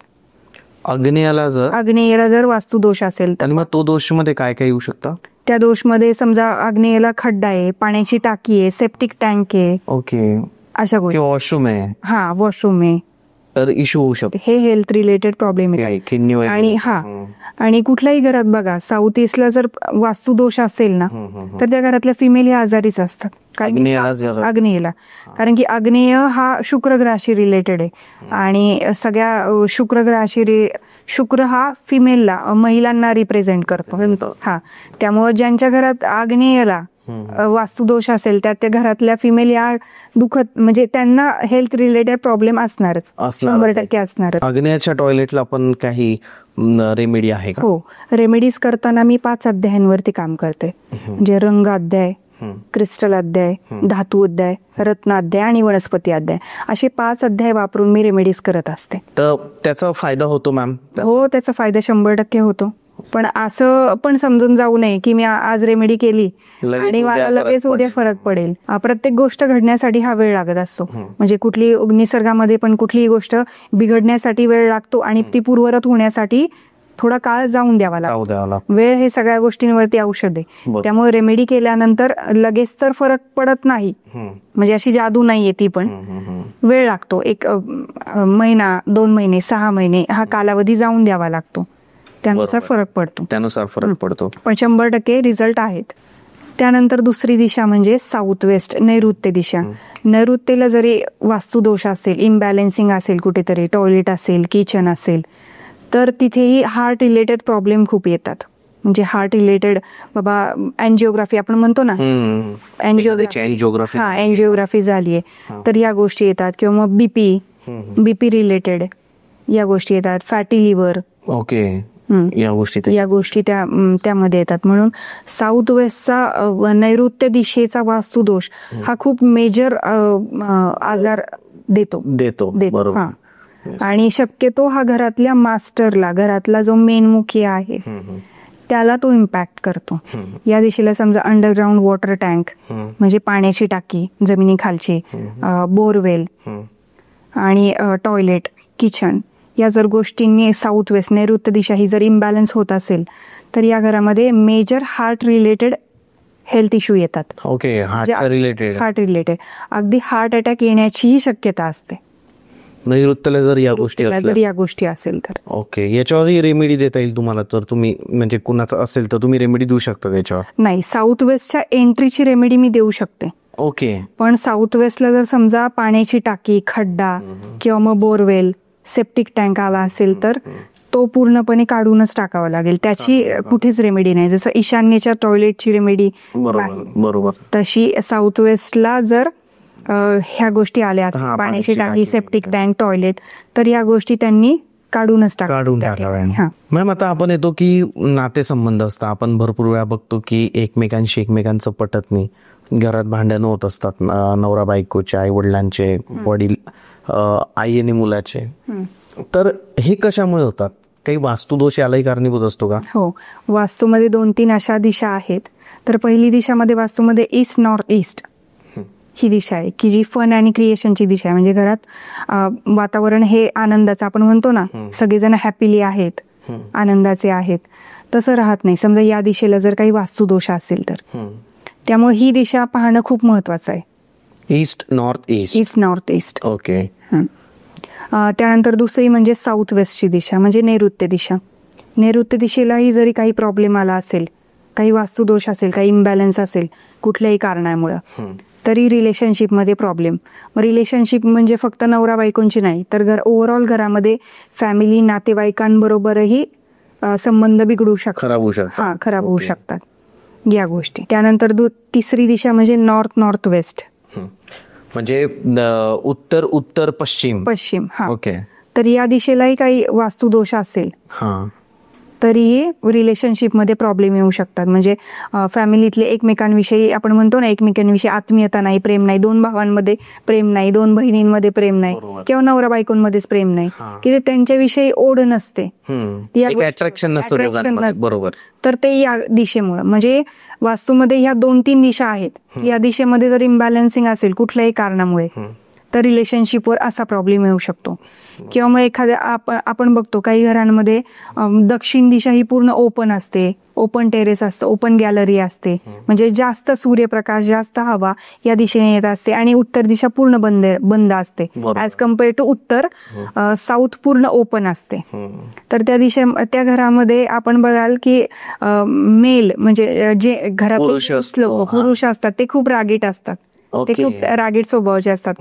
आग्नेयाला जर वास्तुदोष असेल तर. आणि मग तो दोष मध्ये काय काय येऊ शकतं? त्या दोषमध्ये समजा आग्नेयाला खड्डा आहे, पाण्याची टाकी आहे, सेप्टिक टँक आहे, ओके, अशा गोष्टी. वॉशरूम आहे, हा, वॉशरूम आहे, तर इश्यू होऊ शकतो. हे हेल्थ रिलेटेड प्रॉब्लेम आहे. किडनी आणि आणि कुठल्याही घरात बघा, साऊथ ईस्टला जर वास्तुदोष असेल ना तर त्या घरातल्या फिमेल ह्या आजारीच असतात. आग्नेयाला, कारण की आग्नेय हा शुक्र ग्रहाशी रिलेटेड आहे आणि सगळ्या शुक्र हा फिमेलला, महिलांना रिप्रेझेंट करतो. हा, त्यामुळे ज्यांच्या घरात आग्नेयाला वास्तुदोष असेल त्या घरातल्या फिमेल या म्हणजे त्यांना हेल्थ रिलेटेड प्रॉब्लेम असणारच, 100% असणारच. आग्नेयाच्या टॉयलेटला पण काही रेमेडी आहे का? हो, रेमेडीज करताना मी 5 अध्यायांवरती काम करते. म्हणजे रंग अध्याय, क्रिस्टल अध्याय, धातू अध्याय, रत्न अध्याय आणि वनस्पती अध्याय, असे 5 अध्याय वापरून मी रेमेडीज करत असते. तर त्याचा फायदा होतो मॅम? हो, त्याचा फायदा 100% होतो. पण असं पण समजून जाऊ नये की मी आज रेमेडी केली आणि मला लगेच उद्या फरक पडेल. प्रत्येक गोष्ट घडण्यासाठी हा वेळ लागत असतो. म्हणजे कुठली निसर्गामध्ये पण कुठलीही गोष्ट बिघडण्यासाठी वेळ लागतो आणि ती पूर्ववत होण्यासाठी थोडा काळ जाऊन द्यावा लागतो. वेळ हे सगळ्या गोष्टींवरती औषध आहे. त्यामुळे रेमेडी केल्यानंतर लगेच तर फरक पडत नाही. म्हणजे अशी जादू नाहीये ती, पण वेळ लागतो. 1 महिना, 2 महिने, 6 महिने हा कालावधी जाऊन द्यावा लागतो. त्यानुसार फरक पडतो. पण 100% रिझल्ट आहेत. त्यानंतर दुसरी दिशा म्हणजे साऊथ वेस्ट, नैऋत्य दिशा. नैऋत्येला जरी वास्तुदोष असेल, इम्बॅलेन्सिंग असेल, कुठेतरी टॉयलेट असेल, किचन असेल, तर तिथेही हार्ट रिलेटेड प्रॉब्लेम खूप येतात. म्हणजे हार्ट रिलेटेड, बाबा अँजिओग्राफी आपण म्हणतो ना, अँजिओग्राफी झालीये तर या गोष्टी येतात. किंवा मग बीपी रिलेटेड या गोष्टी येतात. फॅटी लिव्हर, ओके, या गोष्टी त्यामध्ये येतात. म्हणून साऊथ वेस्टचा नैऋत्य दिशेचा वास्तुदोष हा खूप मेजर आजार देतो. बरोबर. आणि शक्यतो हा घरातल्या मास्टरला, घरातला जो मेनमुखी आहे त्याला तो इम्पॅक्ट करतो. या दिशेला समजा अंडरग्राऊंड वॉटर टँक म्हणजे पाण्याची टाकी, जमिनीखालची, बोरवेल आणि टॉयलेट, किचन या जर गोष्टींनी साऊथ वेस्ट नैऋत्य दिशा ही जर इम्बॅलन्स होत असेल तर या घरामध्ये major heart related health issue येतात. ओके, हार्ट रिलेटेड अगदी हार्ट अटॅक येण्याचीही शक्यता असते नैऋत्येला जर या गोष्टी जर या गोष्टी असेल तर. ओके, याच्यावरही रेमेडी देता येईल तुम्हाला तर तुम्ही म्हणजे कुणाचं असेल तर तुम्ही रेमेडी देऊ शकता त्याच्यावर? नाही, साऊथ वेस्टच्या एंट्रीची रेमेडी मी देऊ शकते. ओके, पण साऊथ वेस्टला जर समजा पाण्याची टाकी, खड्डा किंवा मग बोरवेल, सेप्टिक टँक आला असेल तर तो पूर्णपणे काढूनच टाकावा लागेल. त्याची कुठेच रेमेडी नाही. जसं ईशान्येच्या टॉयलेटची रेमेडी बरोबर तशी साऊथ वेस्टला जर ह्या गोष्टी आल्या, पाण्याची टाकी, सेप्टिक टँक, टॉयलेट, तर या गोष्टी त्यांनी काढूनच टाकाव्या. मॅम, आता आपण येतो की नातेसंबंध असतात. आपण भरपूर वेळा बघतो की एकमेकांचं पटत नाही, घरात भांडणं होत असतात, नवरा बायकोचे, आई वडिलांचे, वडील आई आणि मुलाचे. तर हे कशामुळे होतात? काही वास्तुदोष यालाही कारणीभूत असतो का? हो, वास्तूमध्ये 2-3 अशा दिशा आहेत. तर पहिली दिशामध्ये वास्तूमध्ये ईस्ट नॉर्थ ईस्ट ही दिशा आहे की जी फन आणि क्रिएशनची दिशा आहे. म्हणजे घरात वातावरण हे आनंदाचं, आपण म्हणतो ना सगळेजण हॅपीली आहेत, आनंदाचे आहेत, तसं राहत नाही समजा या दिशेला जर काही वास्तुदोष असेल तर. त्यामुळे ही दिशा पाहणं खूप महत्वाचं आहे. East north east. ओके. त्यानंतर दुसरी म्हणजे साऊथ वेस्टची दिशा म्हणजे नैऋत्य दिशा. नैऋत्य दिशेलाही जरी काही प्रॉब्लेम आला असेल, काही वास्तुदोष असेल, काही इम्बॅलन्स असेल कुठल्याही कारणामुळे, तरी रिलेशनशिपमध्ये प्रॉब्लेम. रिलेशनशिप म्हणजे फक्त नवरा बायकोंची नाही तर ओव्हरऑल घरामध्ये फॅमिली, नातेवाईकांबरोबरही संबंध बिघडू शकतात, खराब होऊ शकतात या गोष्टी. त्यानंतर तिसरी दिशा म्हणजे नॉर्थ वेस्ट म्हणजे उत्तर पश्चिम. ओके. तर या दिशेलाही काही वास्तुदोष असेल तरीही रिलेशनशिपमध्ये प्रॉब्लेम येऊ शकतात. म्हणजे फॅमिलीतले एकमेकांविषयी, आपण म्हणतो ना एकमेकांविषयी आत्मीयता नाही, प्रेम नाही, 2 भावांमध्ये प्रेम नाही, 2 बहिणींमध्ये प्रेम नाही, किंवा नवरा बायकोंमध्येच प्रेम नाही, की त्यांच्याविषयी ओढ नसते, अट्रॅक्शन बरोबर. तर ते या दिशेमुळे, म्हणजे वास्तूमध्ये ह्या 2-3 दिशा आहेत, या दिशेमध्ये जर इम्बॅलन्सिंग असेल कुठल्याही कारणामुळे तर रिलेशनशिपवर असा प्रॉब्लेम येऊ शकतो. किंवा मग एखाद्या आपण बघतो काही घरांमध्ये दक्षिण दिशा ही पूर्ण ओपन असते, ओपन टेरेस असतं, ओपन गॅलरी असते, म्हणजे जास्त सूर्यप्रकाश, जास्त हवा या दिशेने येत असते, आणि उत्तर दिशा पूर्ण बंद असते ऍज कम्पेअर टू उत्तर. साऊथ पूर्ण ओपन असते. तर त्या घरामध्ये आपण बघाल की मेल म्हणजे जे घरात पुरुष असतात ते खूप रागीट असतात, ते खूप रागीट स्वभावाचे असतात.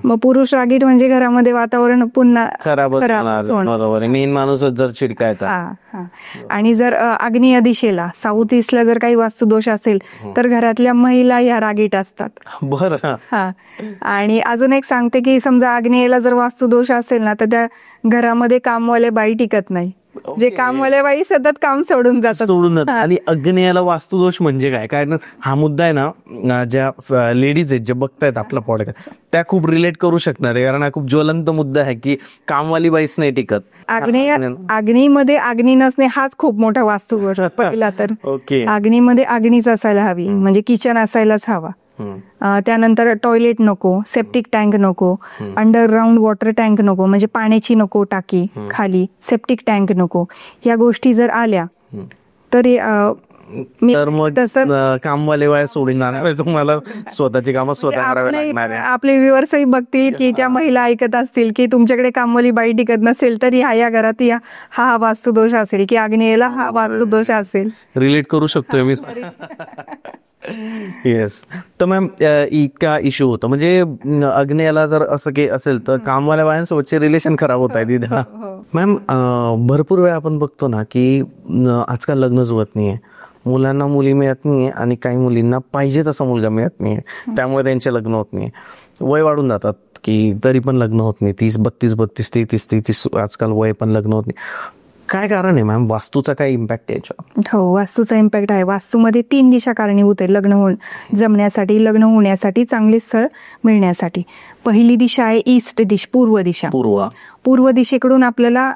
मग पुरुष रागीट म्हणजे घरामध्ये वातावरण पुन्हा खराब मेन माणूस जर चिडकायचा. आणि जर आग्नेय दिशेला साऊथ ईस्टला जर काही वास्तुदोष असेल तर घरातल्या महिला या रागीट असतात. बरं. आणि अजून एक सांगते की समजा आग्नेयला जर वास्तुदोष असेल ना तर त्या घरामध्ये कामवाले बाई टिकत नाही. जे कामवाले बाई सतत काम सोडून जातात. आणि आग्नेयाला वास्तुदोष म्हणजे काय? कारण हा मुद्दा आहे ना, ज्या लेडीज आहेत जे बघतायत आपला पॉडकास्ट त्या खूप रिलेट करू शकणार आहे, कारण हा खूप ज्वलंत मुद्दा आहे की कामवाली बाईच नाही टिकत. अग्नीमध्ये अग्नी नसणे हाच खूप मोठा वास्तुदोष पहिला तर. अग्नीमध्ये अग्नीच असायला हवी, म्हणजे किचन असायलाच हवा. त्यानंतर टॉयलेट नको, सेप्टिक टँक नको, अंडरग्राऊंड वॉटर टँक नको, म्हणजे पाण्याची नको टाकी खाली, सेप्टिक टँक नको. या गोष्टी जर आल्या तर कामवाले बाया सोडून जाणार आहे, तुम्हाला स्वतःची कामं स्वतः करावी लागणार आहे. आपले व्ह्युअर्सही बघतील की त्या महिला ऐकत असतील की तुमच्याकडे कामवाली बाई टिकत नसेल तर या घरात हा वास्तुदोष असेल, की आग्नेयला हा वास्तुदोष असेल. रिलेट करू शकतोय मी. येस. तर मॅम, इतका इश्यू होतो म्हणजे आग्नेयाला जर असं काही असेल तर कामवाल्या बायांसोबतचे रिलेशन खराब होत आहे तिथे. मॅम, भरपूर वेळा आपण बघतो ना की आजकाल लग्न जुळत नाहीये, मुलांना मुली मिळत नाहीये, आणि काही मुलींना पाहिजे तसा मुलगा मिळत नाहीये, त्यामुळे त्यांचे लग्न होत नाहीये. वय वाढून जातात की तरी पण लग्न होत नाही. 32, 33 आजकाल वय पण लग्न होत नाही. काय कारण आहे मॅम? वास्तूचा काय इम्पॅक्ट आहे याच्यावर? हो, वास्तूचा इम्पॅक्ट आहे. वास्तूमध्ये 3 दिशा कारणीभूत आहे लग्न जमण्यासाठी, लग्न होण्यासाठी, चांगले स्थळ मिळण्यासाठी. पहिली दिशा आहे ईस्ट दिशा, पूर्व दिशेकडून आपल्याला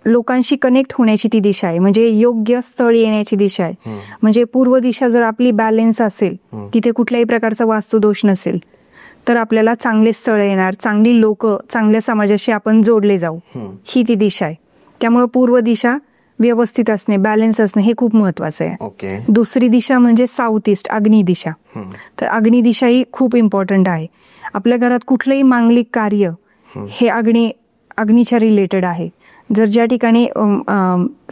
लोकांशी कनेक्ट होण्याची ती दिशा आहे, म्हणजे योग्य स्थळ येण्याची दिशा आहे. म्हणजे पूर्व दिशा जर आपली बॅलेन्स असेल, तिथे कुठल्याही प्रकारचा वास्तुदोष नसेल, तर आपल्याला चांगले स्थळ येणार, चांगली लोक, चांगल्या समाजाशी आपण जोडले जाऊ, ही ती दिशा आहे. त्यामुळे पूर्व दिशा व्यवस्थित असणे, बॅलन्स असणे हे खूप महत्वाचं आहे. ओके. दुसरी दिशा म्हणजे साऊथ ईस्ट, अग्नी दिशा. तर अग्नी दिशा ही खूप इम्पॉर्टंट आहे. आपल्या घरात कुठलंही मांगलिक कार्य हे अग्नीच्या रिलेटेड आहे. जर ज्या ठिकाणी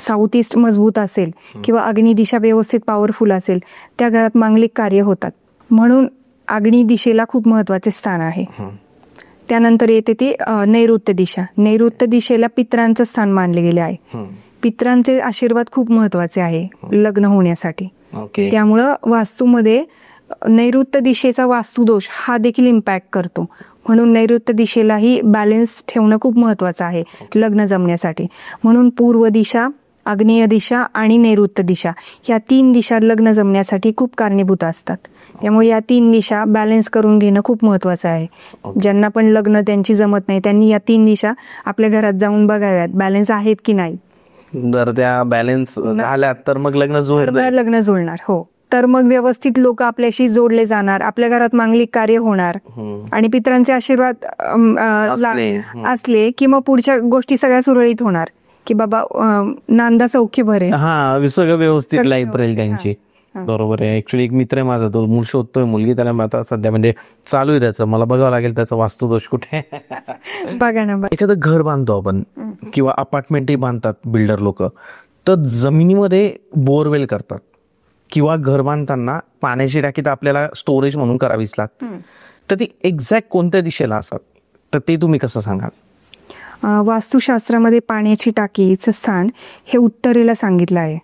साऊथ ईस्ट मजबूत असेल किंवा अग्नी दिशा व्यवस्थित पॉवरफुल असेल, त्या घरात मांगलिक कार्य होतात. म्हणून अग्नी दिशेला खूप महत्वाचे स्थान आहे. त्यानंतर येते ती नैऋत्य दिशा. नैऋत्य दिशेला पितरांचं स्थान मानले गेले आहे. पितरांचे आशीर्वाद खूप महत्वाचे आहे लग्न होण्यासाठी. त्यामुळं वास्तूमध्ये नैऋत्य दिशेचा वास्तुदोष हा देखील इम्पॅक्ट करतो. म्हणून नैऋत्य दिशेलाही बॅलन्स ठेवणं खूप महत्वाचं आहे लग्न जमण्यासाठी. म्हणून पूर्व दिशा, आग्नेय दिशा आणि नैऋत्य दिशा या 3 दिशा लग्न जमण्यासाठी खूप कारणीभूत असतात. त्यामुळे या 3 दिशा बॅलन्स करून घेणं खूप महत्वाचं आहे. ज्यांना पण लग्न त्यांची जमत नाही त्यांनी या 3 दिशा आपल्या घरात जाऊन बघाव्यात, बॅलन्स आहेत की नाही. जर त्या बॅलन्स झाल्या तर मग लग्न जुळणार. हो, तर मग व्यवस्थित लोक आपल्याशी जोडले जाणार, आपल्या घरात मांगलिक कार्य होणार आणि पितरांचे आशीर्वाद असले की मग पुढच्या गोष्टी सगळ्या सुरळीत होणार, की बाबा नांदा सौख्य भरे, सगळं व्यवस्थित लाईफ राहील त्यांची. बरोबर आहे. ऍक्च्युली एक मित्र आहे माझा, तो मूळ शोधतोय मुलगी, त्याला आता सध्या म्हणजे चालू आहे त्याचं. मला बघावं लागेल त्याचा वास्तुदोष कुठे. बघा ना, एखादं घर बांधतो आपण किंवा अपार्टमेंटही बांधतात बिल्डर लोक, तर जमिनीमध्ये बोरवेल करतात किंवा घर बांधताना पाण्याची टाकी तर आपल्याला स्टोरेज म्हणून करावीच लागते. तर ती एक्झॅक्ट कोणत्या दिशेला असतात, तर ते तुम्ही कसं सांगाल? वास्तुशास्त्रामध्ये पाण्याची टाकीचं स्थान हे उत्तरेला सांगितलं आहे.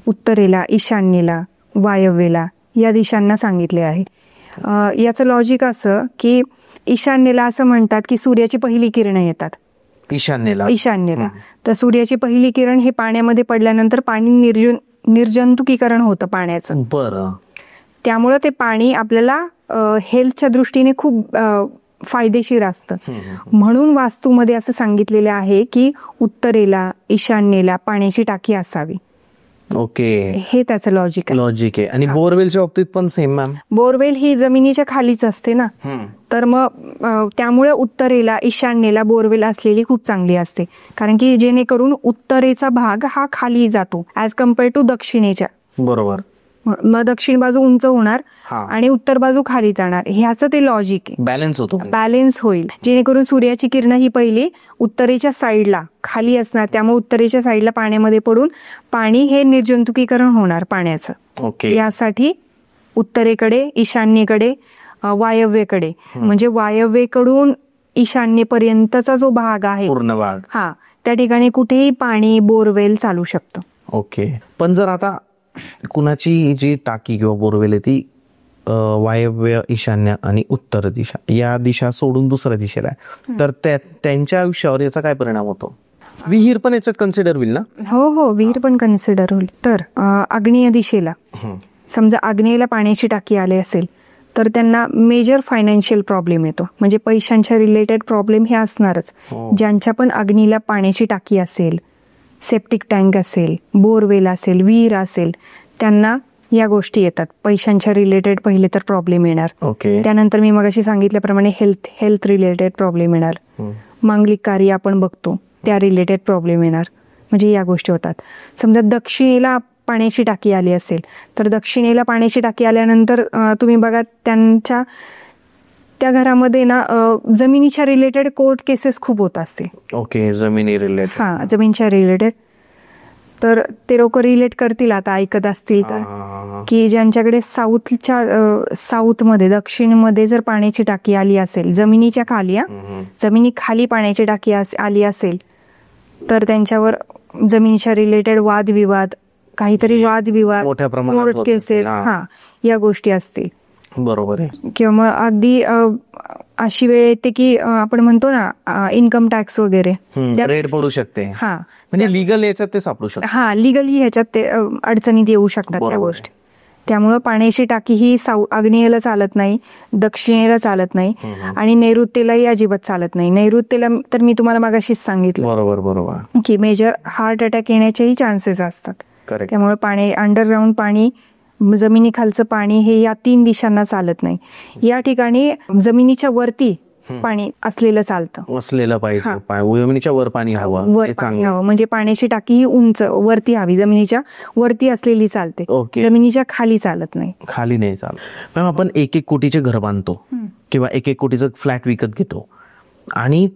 उत्तरेला, ईशान्येला, वायव्येला या दिशांना सांगितले आहे. याचं लॉजिक असं की ईशान्येला असं म्हणतात की सूर्याची पहिली किरणं येतात ईशान्येला. तर सूर्याची पहिली किरण हे पाण्यामध्ये पडल्यानंतर पाणी निर्जंतुकीकरण होतं पाण्याचं. बरं. त्यामुळं ते पाणी आपल्याला हेल्थच्या दृष्टीने खूप फायदेशीर असतं. म्हणून वास्तूमध्ये असं सांगितलेलं आहे की उत्तरेला, ईशान्येला पाण्याची टाकी असावी. ओके. हे त्याचं लॉजिक आहे. आणि बोरवेलच्या बाबतीत पण सेम मॅम? बोरवेल ही जमिनीच्या खालीच असते ना, तर मग त्यामुळे उत्तरेला, ईशान्येला बोरवेल असलेली खूप चांगली असते. कारण की जेणेकरून उत्तरेचा भाग हा खाली जातो ऍज कम्पेअर टू दक्षिणेच्या. बरोबर. मग दक्षिण बाजू उंच होणार आणि उत्तर बाजू खाली जाणार. ह्याचं ते लॉजिक आहे. बॅलन्स होईल, जेणेकरून सूर्याची किरण ही पहिली उत्तरेच्या साईडला खाली असणार, त्यामुळे उत्तरेच्या साईडला पाण्यामध्ये पडून पाणी हे निर्जंतुकीकरण होणार पाण्याचं. यासाठी उत्तरेकडे, ईशान्येकडे, वायव्येकडे, म्हणजे वायव्येकडून ईशान्येपर्यंतचा जो भाग आहे पूर्ण भाग, त्या ठिकाणी कुठेही पाणी बोरवेल चालू शकतं. ओके. पण जर आता कुणाची जी टाकी किंवा बोरवेल आहे ती वायव्य, ईशान्य आणि उत्तर दिशा या दिशा सोडून दुसऱ्या दिशेला आहे, तर त्यांच्या आयुष्यावर याचा काय परिणाम होतो? विहीर पण याच्यात कन्सिडर होईल ना? हो, विहीर पण कन्सिडर होईल. तर आग्नेय दिशेला समजा आग्नेयला पाण्याची टाकी आली असेल तर त्यांना मेजर फायनान्शियल प्रॉब्लेम येतो. म्हणजे पैशांच्या रिलेटेड प्रॉब्लेम हे असणारच. ज्यांच्या पण अग्नीला पाण्याची टाकी असेल, सेप्टिक टँक असेल, बोरवेल असेल, विहीर असेल, त्यांना या गोष्टी येतात. पैशांच्या रिलेटेड पहिले तर प्रॉब्लेम येणार. त्यानंतर मी मगाशी सांगितल्याप्रमाणे हेल्थ रिलेटेड प्रॉब्लेम येणार. मांगलिक कार्य आपण बघतो त्या रिलेटेड प्रॉब्लेम येणार. म्हणजे या गोष्टी होतात. समजा दक्षिणेला पाण्याची टाकी आली असेल तर दक्षिणेला पाण्याची टाकी आल्यानंतर तुम्ही बघा त्या घरामध्ये ना जमिनीच्या रिलेटेड कोर्ट केसेस खूप होत असते. जमिनीच्या रिलेटेड. तर ते लोक रिलेट करतील आता ऐकत असतील तर, की ज्यांच्याकडे साऊथमध्ये, दक्षिणमध्ये जर पाण्याची टाकी आली असेल जमिनीच्या खाली, जमिनी खाली पाण्याची टाकी आली असेल तर त्यांच्यावर जमिनीच्या रिलेटेड वादविवाद, काहीतरी वादविवाद, कोर्ट केसेस या गोष्टी असतील. बरोबर आहे. किंवा मग अगदी अशी वेळ येते की आपण म्हणतो ना इन्कम टॅक्स वगैरे रेड पडू शकते. म्हणजे लिगल याच्यात ते सापडू शकते. लिगली ह्याच्यात ते अडचणीत येऊ शकतात त्या गोष्टी. त्यामुळं पाण्याची टाकी ही आग्नेयला चालत नाही, दक्षिणेला चालत नाही आणि नैऋत्येलाही अजिबात चालत नाही. नैऋत्येला तर मी तुम्हाला मागाशीच सांगितलं बरोबर की मेजर हार्ट अटॅक येण्याचेही चान्सेस असतात. त्यामुळे पाणी, अंडरग्राऊंड पाणी जमिनीखालचं पाणी हे या 3 दिशांना चालत नाही. या ठिकाणी जमिनीच्या वरती पाणी असलेलं चालतं. असलेलं पाहिजे, जमिनीच्या वर पाणी हवं, वर पाणी हवं, म्हणजे पाण्याची टाकी ही उंच वरती हवी, जमिनीच्या वरती असलेली चालते, जमिनीच्या खाली चालत नाही. खाली नाही चालत. मॅम आपण 1-1 कोटीचे घर बांधतो किंवा 1-1 कोटीचं फ्लॅट विकत घेतो आणि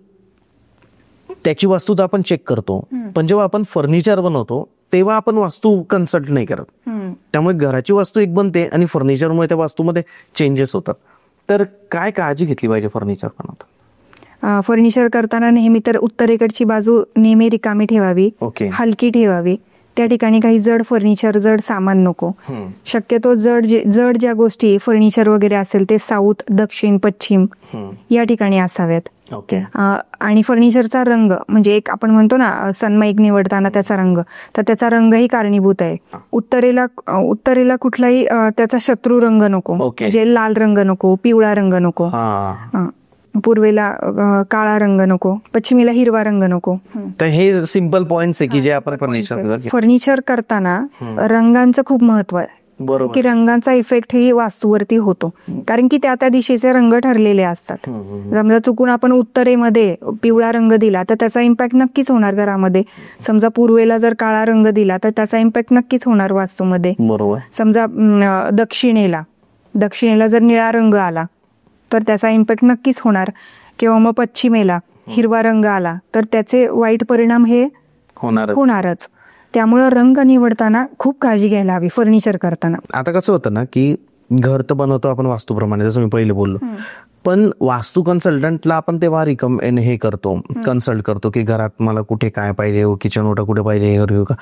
त्याची वास्तू तर आपण चेक करतो, पण जेव्हा आपण फर्निचर बनवतो तेव्हा आपण वास्तू कन्सल्ट नाही करत. त्यामुळे घराची वास्तू एक बनते आणि फर्निचरमुळे त्या वास्तूमध्ये चेंजेस होतात. तर काय काळजी घेतली पाहिजे फर्निचर बनवताना? फर्निचर करताना नेहमी तर उत्तरेकडची बाजू नेहमी रिकामी ठेवावी, हलकी ठेवावी. त्या ठिकाणी काही जड फर्निचर, जड सामान नको. शक्यतो जड ज्या गोष्टी फर्निचर वगैरे असेल ते साऊथ, दक्षिण, पश्चिम या ठिकाणी असाव्यात. आणि फर्निचरचा रंग म्हणजे एक आपण म्हणतो ना सनमाईक निवडताना त्याचा रंग, तर त्याचा रंगही कारणीभूत आहे. उत्तरेला कुठलाही त्याचा शत्रू रंग नको, म्हणजे लाल रंग नको, पिवळा रंग नको, पूर्वेला काळा रंग नको, पश्चिमेला हिरवा रंग नको. तर हे सिंपल पॉइंट्स आहे की जे आपण फर्निचर करताना रंगांचं खूप महत्व आहे. की रंगांचा इफेक्ट ही वास्तूवरती होतो, कारण की त्या दिशेचे रंग ठरलेले असतात. समजा चुकून आपण उत्तरेमध्ये पिवळा रंग दिला तर त्याचा इम्पॅक्ट नक्कीच होणार घरामध्ये. समजा पूर्वेला जर काळा रंग दिला तर त्याचा इम्पॅक्ट नक्कीच होणार वास्तूमध्ये. समजा दक्षिणेला जर निळा रंग आला तर त्याचा इम्पॅक्ट नक्कीच होणार, किंवा मग पश्चिमेला हिरवा रंग आला तर त्याचे वाईट परिणाम हे होणारच. त्यामुळं रंग निवडताना खूप काळजी घ्यायला हवी फर्निचर करताना. आता कसं होतं ना की घर तर बनवतो आपण वास्तूप्रमाणे, जसं मी पहिले बोललो, पण वास्तू कन्सल्टंटला आपण तेव्हा कन्सल्ट करतो की घरात मला कुठे काय पाहिजे, किचन ओटा कुठे पाहिजे का.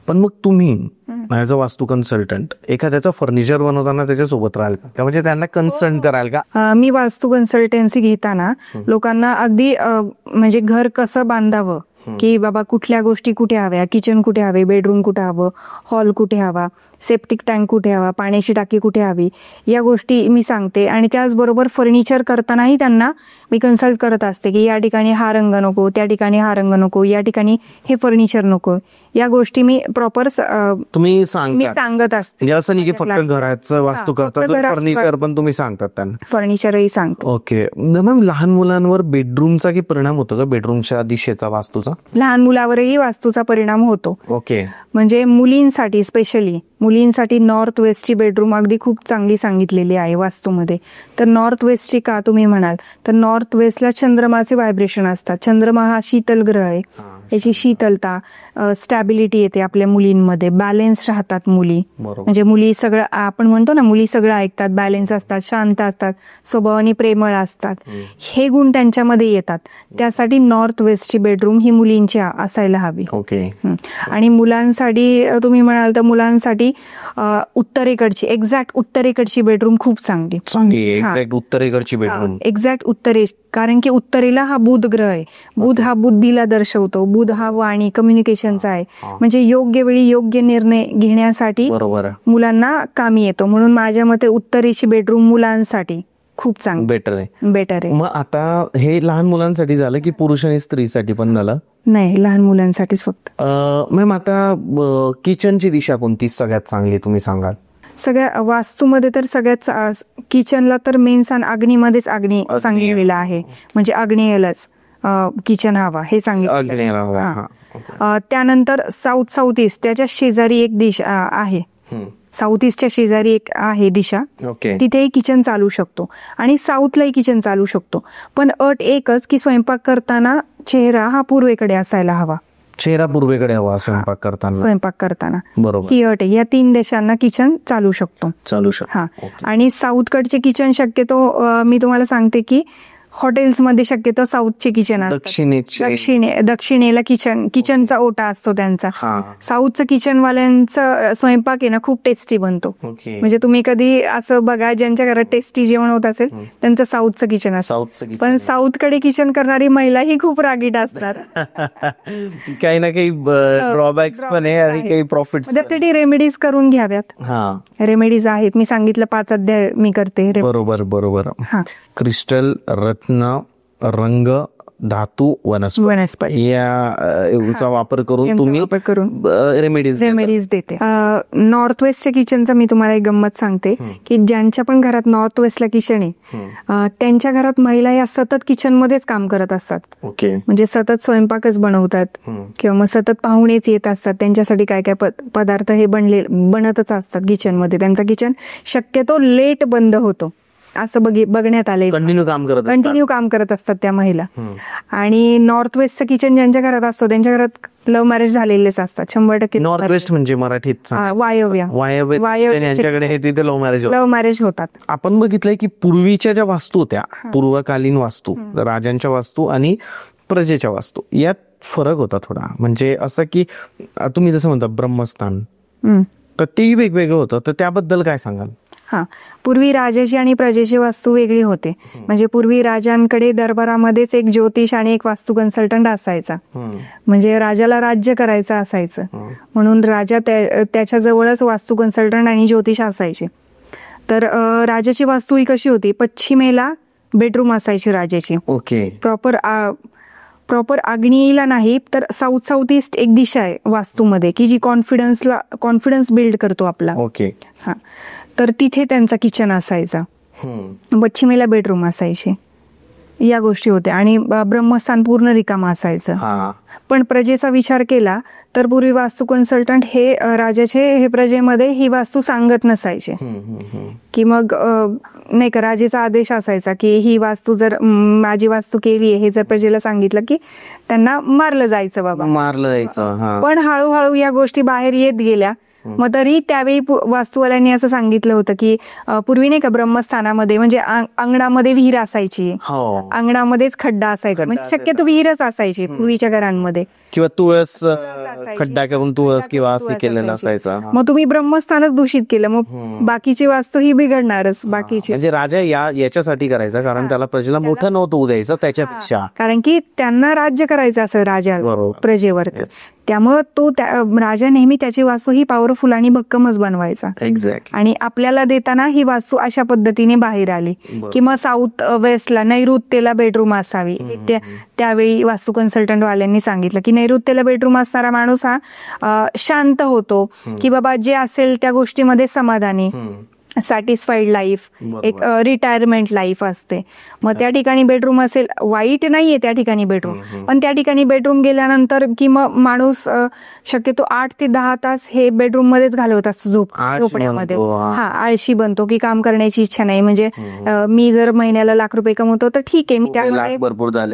पण मग तुम्ही ॲज अ वास्तू कन्सल्टंट एखाद्याचं फर्निचर बनवताना त्याच्यासोबत राहाल का, म्हणजे त्यांना कन्सल्ट कराल का? मी वास्तू कन्सल्टन्सी घेताना लोकांना अगदी म्हणजे घर कसं बांधावं, की बाबा कुठल्या गोष्टी कुठे हव्या, किचन कुठे हवे, बेडरूम कुठे हवं, हॉल कुठे हवा, सेप्टिक टँक कुठे हवा, पाण्याची टाकी कुठे हवी, या गोष्टी मी सांगते. आणि त्याचबरोबर फर्निचर करतानाही त्यांना मी कन्सल्ट करत असते की या ठिकाणी हा रंग नको, त्या ठिकाणी हा रंग नको, या ठिकाणी हे फर्निचर नको. या गोष्टी मी प्रॉपर तुम्ही सांगत असते. असं नाही की फक्त घराचं वास्तू करतात, फर्निचर पण तुम्ही सांगतात त्यांना? फर्निचरही सांगतो. ओके मॅम, लहान मुलांवर बेडरूमचा की परिणाम होतो का, बेडरूमच्या दिशेचा वास्तूचा? लहान मुलावरही वास्तूचा परिणाम होतो. ओके. म्हणजे मुलींसाठी, स्पेशली मुलींसाठी नॉर्थ वेस्टची बेडरूम अगदी खूप चांगली सांगितलेली आहे वास्तूमध्ये. तर नॉर्थ वेस्टची का तुम्ही म्हणाल तर नॉर्थ वेस्टला चंद्रमाचे व्हायब्रेशन असतात. चंद्रमा हा शीतल ग्रह आहे, याची शीतलता, स्टॅबिलिटी येते आपल्या मुलींमध्ये, बॅलेन्स राहतात मुली. म्हणजे मुली सगळं आपण म्हणतो ना, मुली सगळं ऐकतात, बॅलेन्स असतात, शांत असतात, स्वभावाने प्रेमळ असतात, हे गुण त्यांच्यामध्ये येतात. त्यासाठी नॉर्थ वेस्टची बेडरूम ही मुलींची असायला हवी. आणि मुलांसाठी तुम्ही म्हणाल तर मुलांसाठी उत्तरेकडची, एक्झॅक्ट उत्तरेकडची बेडरूम खूप चांगली. उत्तरेकडची बेडरूम एक्झॅक्ट उत्तरेश, कारण की उत्तरेला हा बुध ग्रह आहे. बुध हा बुद्धीला दर्शवतो, बुध हा वाणी, कम्युनिकेशनचा आहे. म्हणजे योग्य वेळी योग्य निर्णय घेण्यासाठी मुलांना कामी येतो. म्हणून माझ्या मते उत्तरेची बेडरूम मुलांसाठी खूप चांगली, बेटर आहे. मग आता हे लहान मुलांसाठी झालं की पुरुष आणि स्त्रीसाठी पण झालं? नाही, लहान मुलांसाठीच फक्त. मॅम आता किचनची दिशा कोणती सगळ्यात चांगली तुम्ही सांगाल? सगळ्या वास्तूमध्ये तर सगळ्यात किचनला तर मेन स्थान अग्नीमध्येच अग्नी सांगितलेलं आहे. म्हणजे अग्नेयलाच किचन हवा हे सांगितलं. त्यानंतर साऊथ ईस्ट, त्याच्या शेजारी एक दिशा आहे, साऊथ ईस्टच्या शेजारी एक आहे दिशा, तिथेही किचन चालू शकतो आणि साऊथलाही किचन चालू शकतो. पण अट एकच की स्वयंपाक करताना चेहरा हा पूर्वेकडे असायला हवा. चेहरा पूर्वेकडे हवा स्वयंपाक करताना, बरोबर. ती अट आहे. या 3 देशांना किचन चालू शकतो. हा. आणि साऊथकडचे किचन शक्यतो मी तुम्हाला सांगते की हॉटेल्समध्ये शक्यतो साऊथचे किचन असतात. दक्षिणेला किचनचा ओटा असतो त्यांचा. साऊथचं किचनवाल्यांचा स्वयंपाक आहे ना खूप टेस्टी बनतो. म्हणजे तुम्ही कधी असं बघा, ज्यांच्या घरात टेस्टी जेवण होत असेल त्यांचं साऊथचं किचन असतं. पण साऊथकडे किचन करणारी महिलाही खूप रागीट असतात. काही ना काही ड्रॉबॅक्स पण आहे आणि काही प्रॉफिट्स. त्यासाठी रेमेडीज करून घ्याव्यात. रेमेडीज आहेत, मी सांगितलं 5 अध्याय मी करते. बरोबर. क्रिस्टल, रत्न, रंग धातू वनस्पती याचा वापर करून यांचा तुम्ही वापर करून रेमेडीज देते. नॉर्थ वेस्टच्या किचनचा मी तुम्हाला एक गंमत सांगते की ज्यांच्या पण घरात नॉर्थ वेस्टला किचन आहे त्यांच्या घरात महिला या सतत किचन मध्येच काम करत असतात. ओके. म्हणजे सतत स्वयंपाकच बनवतात किंवा मग सतत पाहुणेच येत असतात. त्यांच्यासाठी काय काय पदार्थ हे बनतच असतात किचन मध्ये. त्यांचा किचन शक्यतो लेट बंद होतो असं बघण्यात आलंय. कंटिन्यू काम करत असतात त्या महिला. आणि नॉर्थ वेस्टचं किचन ज्यांच्या घरात असतो त्यांच्या घरात लव्ह मॅरेज झालेलेच असतात 100%. नॉर्थ वेस्ट म्हणजे मराठीत वायव्य यांच्याकडे तिथे लव्ह मॅरेज होतात. आपण बघितलंय की पूर्वीच्या ज्या वास्तू होत्या, पूर्वकालीन वास्तू, राजांच्या वास्तू आणि प्रजेच्या वास्तू, यात फरक होता थोडा. म्हणजे असं की तुम्ही जसं म्हणता ब्रह्मस्थान, तर तेही वेगवेगळं होतं, तर त्याबद्दल काय सांगाल? पूर्वी राजाची आणि प्रजेची वास्तू वेगळी होते. म्हणजे पूर्वी राजांकडे दरबारामध्येच एक ज्योतिष आणि एक वास्तू कन्सल्टंट असायचा. म्हणजे राजाला राज्य करायचं असायचं म्हणून राजा त्याच्या जवळच वास्तू कन्सल्टंट आणि ज्योतिष असायचे. तर राजाची वास्तू ही कशी होती, पश्चिमेला बेडरूम असायची राजाची. ओके. प्रॉपर आग्नेयीला नाही तर साऊथ ईस्ट एक दिशा आहे वास्तूमध्ये की जी कॉन्फिडन्स बिल्ड करतो आपला. ओके. तर तिथे त्यांचा किचन असायचा. पश्चिमेला बेडरूम असायचे. या गोष्टी होत्या. आणि ब्रह्मस्थान पूर्ण रिकामा असायचं. पण प्रजेचा विचार केला तर पूर्वी वास्तू कन्सल्टंट हे राजाचे हे प्रजेमध्ये ही वास्तू सांगत नसायचे की मग नाही का राजेचा आदेश असायचा की ही वास्तू जर माझी वास्तू केली आहे हे जर प्रजेला सांगितलं की त्यांना मारलं जायचं बाबा. पण हळूहळू या गोष्टी बाहेर येत गेल्या. मग तरी त्यावेळी वास्तुवाल्यांनी असं सांगितलं होतं की पूर्वी नाही का ब्रह्मस्थानामध्ये म्हणजे अंगणामध्ये विहीर असायची, अंगणामध्येच खड्डा असायचा. म्हणजे शक्यतो विहीरच असायची पूर्वीच्या घरांमध्ये, किंवा तुळस खड्डा करून तुळस किंवा असे केलेलं असायचा. मग तुम्ही ब्रह्मस्थानच दूषित केलं, मग बाकीची वास्तू ही बिघडणारच. बाकीची म्हणजे राजा याच्यासाठी करायचा कारण त्याला प्रजेला मोठं नव्हतं द्यायचं त्याच्यापेक्षा, कारण की त्यांना राज्य करायचं असं राजा प्रजेवर. त्यामुळं तो राजा नेहमी त्याची वास्तू ही पॉवरफुल आणि भक्कमच बनवायचा. आणि आपल्याला देताना ही वास्तू अशा पद्धतीने बाहेर आली की मग साऊथ वेस्टला नैऋत्येला बेडरूम असावी. त्यावेळी वास्तू कन्सल्टंट वाल्यांनी सांगितलं की नैऋत्येला बेडरूम असणारा माणूस हा शांत होतो की बाबा जे असेल त्या गोष्टीमध्ये समाधानी, सॅटिस्फाईड लाईफ, एक रिटायरमेंट लाईफ असते. मग त्या ठिकाणी बेडरूम असेल, वाईट नाहीये त्या ठिकाणी बेडरूम, पण त्या ठिकाणी बेडरूम गेल्यानंतर की मग माणूस शक्यतो 8 ते 10 तास हे बेडरूम मध्येच घालवत असतो झोपण्यामध्ये. आळशी बनतो की काम करण्याची इच्छा नाही. म्हणजे मी जर महिन्याला ₹1,00,000 कमवतो तर ठीक आहे, मी त्यामुळे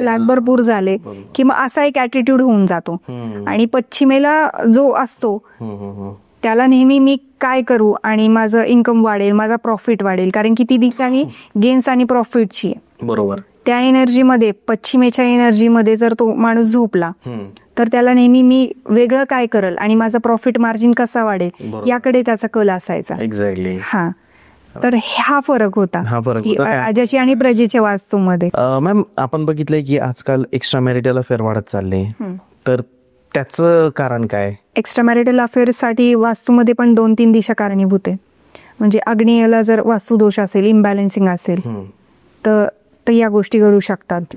लाख भरपूर झाले की मग असा एक ऍटिट्यूड होऊन जातो. आणि पश्चिमेला जो असतो त्याला नेहमी मी काय करू आणि माझं इन्कम वाढेल, माझा प्रॉफिट वाढेल, कारण की ती ठिकाणी गेन्स आणि प्रॉफिटची आहे. बरोबर. त्या एनर्जीमध्ये, पश्चिमेच्या एनर्जीमध्ये जर तो माणूस झोपला तर त्याला नेहमी मी वेगळं काय करल आणि माझा प्रॉफिट मार्जिन कसा वाढेल याकडे त्याचा कल असायचा. एक्झॅक्टली. तर हा फरक होता राजाची आणि प्रजेच्या वास्तूमध्ये. मॅम, आपण बघितलंय की आजकाल एक्स्ट्रा मॅरिटल अफेअर वाढत चालले, तर त्याचं कारण काय? एक्स्ट्रा मॅरिटल अफेअर्ससाठी वास्तूमध्ये पण 2-3 दिशा कारणीभूत आहे. म्हणजे आग्नेयला जर वास्तुदोष असेल, इम्बॅलन्सिंग असेल तर या गोष्टी घडू शकतात.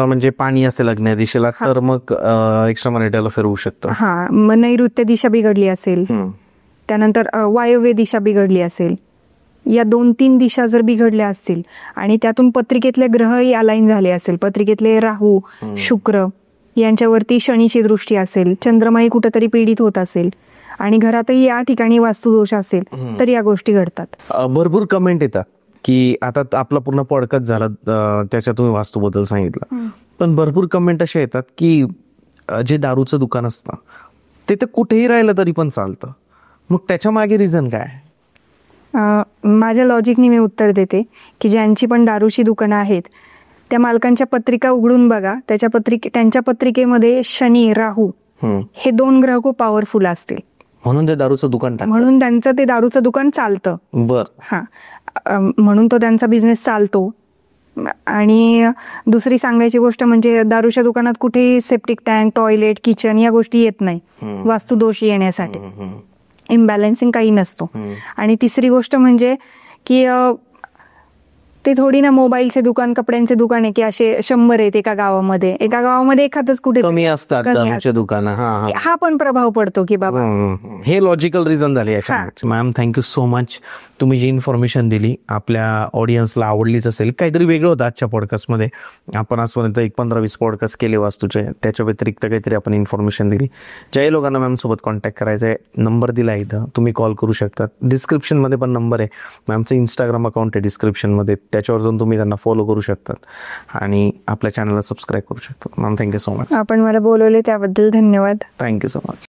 म्हणजे पाणी असेल आग्नेय दिशेला तर मग एक्स्ट्रा मॅरिटल अफेअर होऊ शकतं. मग नैऋत्य दिशा बिघडली असेल, त्यानंतर वायव्य दिशा बिघडली असेल, या 2-3 दिशा जर बिघडल्या असतील आणि त्यातून पत्रिकेतले ग्रहही अलाइन झाले असेल, पत्रिकेतले राहू, शुक्र यांच्यावरती शनीची दृष्टी असेल, चंद्रमाही कुठेतरी पीडित होत असेल आणि घरातही या ठिकाणी वास्तुदोष असेल तर या गोष्टी घडतात. भरपूर कमेंट येतात की आता आपला पूर्ण पॉडकास्ट झाला त्याच्यात तुम्ही वास्तूबद्दल सांगितलं, पण भरपूर कमेंट अशा येतात की जे दारूचं दुकान असतं ते तर कुठेही राहिलं तरी पण चालतं, मग त्याच्या मागे रिझन काय? माझ्या लॉजिकनी मी उत्तर देते की ज्यांची पण दारूची दुकानं आहेत त्या मालकांच्या पत्रिका उघडून बघा. त्यांच्या पत्रिकेमध्ये शनी, राहू हे 2 ग्रह खूप पॉवरफुल असतील, म्हणून ते दारूचं दुकान म्हणून त्यांचं ते दारूचं दुकान चालतं. म्हणून तो त्यांचा बिझनेस चालतो. आणि दुसरी सांगायची गोष्ट म्हणजे दारूच्या दुकानात कुठेही सेप्टिक टँक, टॉयलेट, किचन या गोष्टी येत नाही वास्तुदोष येण्यासाठी. इम्बॅलन्सिंग काही नसतो. आणि तिसरी गोष्ट म्हणजे की ते थोडी ना मोबाईलचे दुकान, कपड्यांचे दुकान आहे की असे 100 आहेत एका गावामध्ये. एका गावामध्ये एखादच कुठे कमी असतात कमी दारूचे दुकानं. हा पण प्रभाव पडतो की बाबा. हे लॉजिकल रिझन झाले याच्यामध्ये. Ma'am thank you so much. तुम्ही जी इन्फॉर्मेशन दिली आपल्या ऑडियन्सला आवडलीच असेल. काहीतरी वेगळं होतं आजच्या पॉडकास्टमध्ये. आपण आजपर्यंत एक 15-20 पॉडकास्ट केले वास्तूचे, त्याच्या व्यतिरिक्त काहीतरी आपण इन्फॉर्मेशन दिली. ज्याही लोकांना मॅम सोबत कॉन्टॅक्ट करायचा आहे, नंबर दिला इथं, तुम्ही कॉल करू शकतात. डिस्क्रिप्शनमध्ये पण नंबर आहे. मॅमचं इंस्टाग्राम अकाउंट आहे डिस्क्रिप्शनमध्ये, त्याच्यावर जाऊन तुम्ही त्यांना फॉलो करू शकतात आणि आपल्या चॅनलला सबस्क्राईब करू शकतात. Ma'am thank you so much. आपण मला बोलवले त्याबद्दल धन्यवाद. Thank you so much.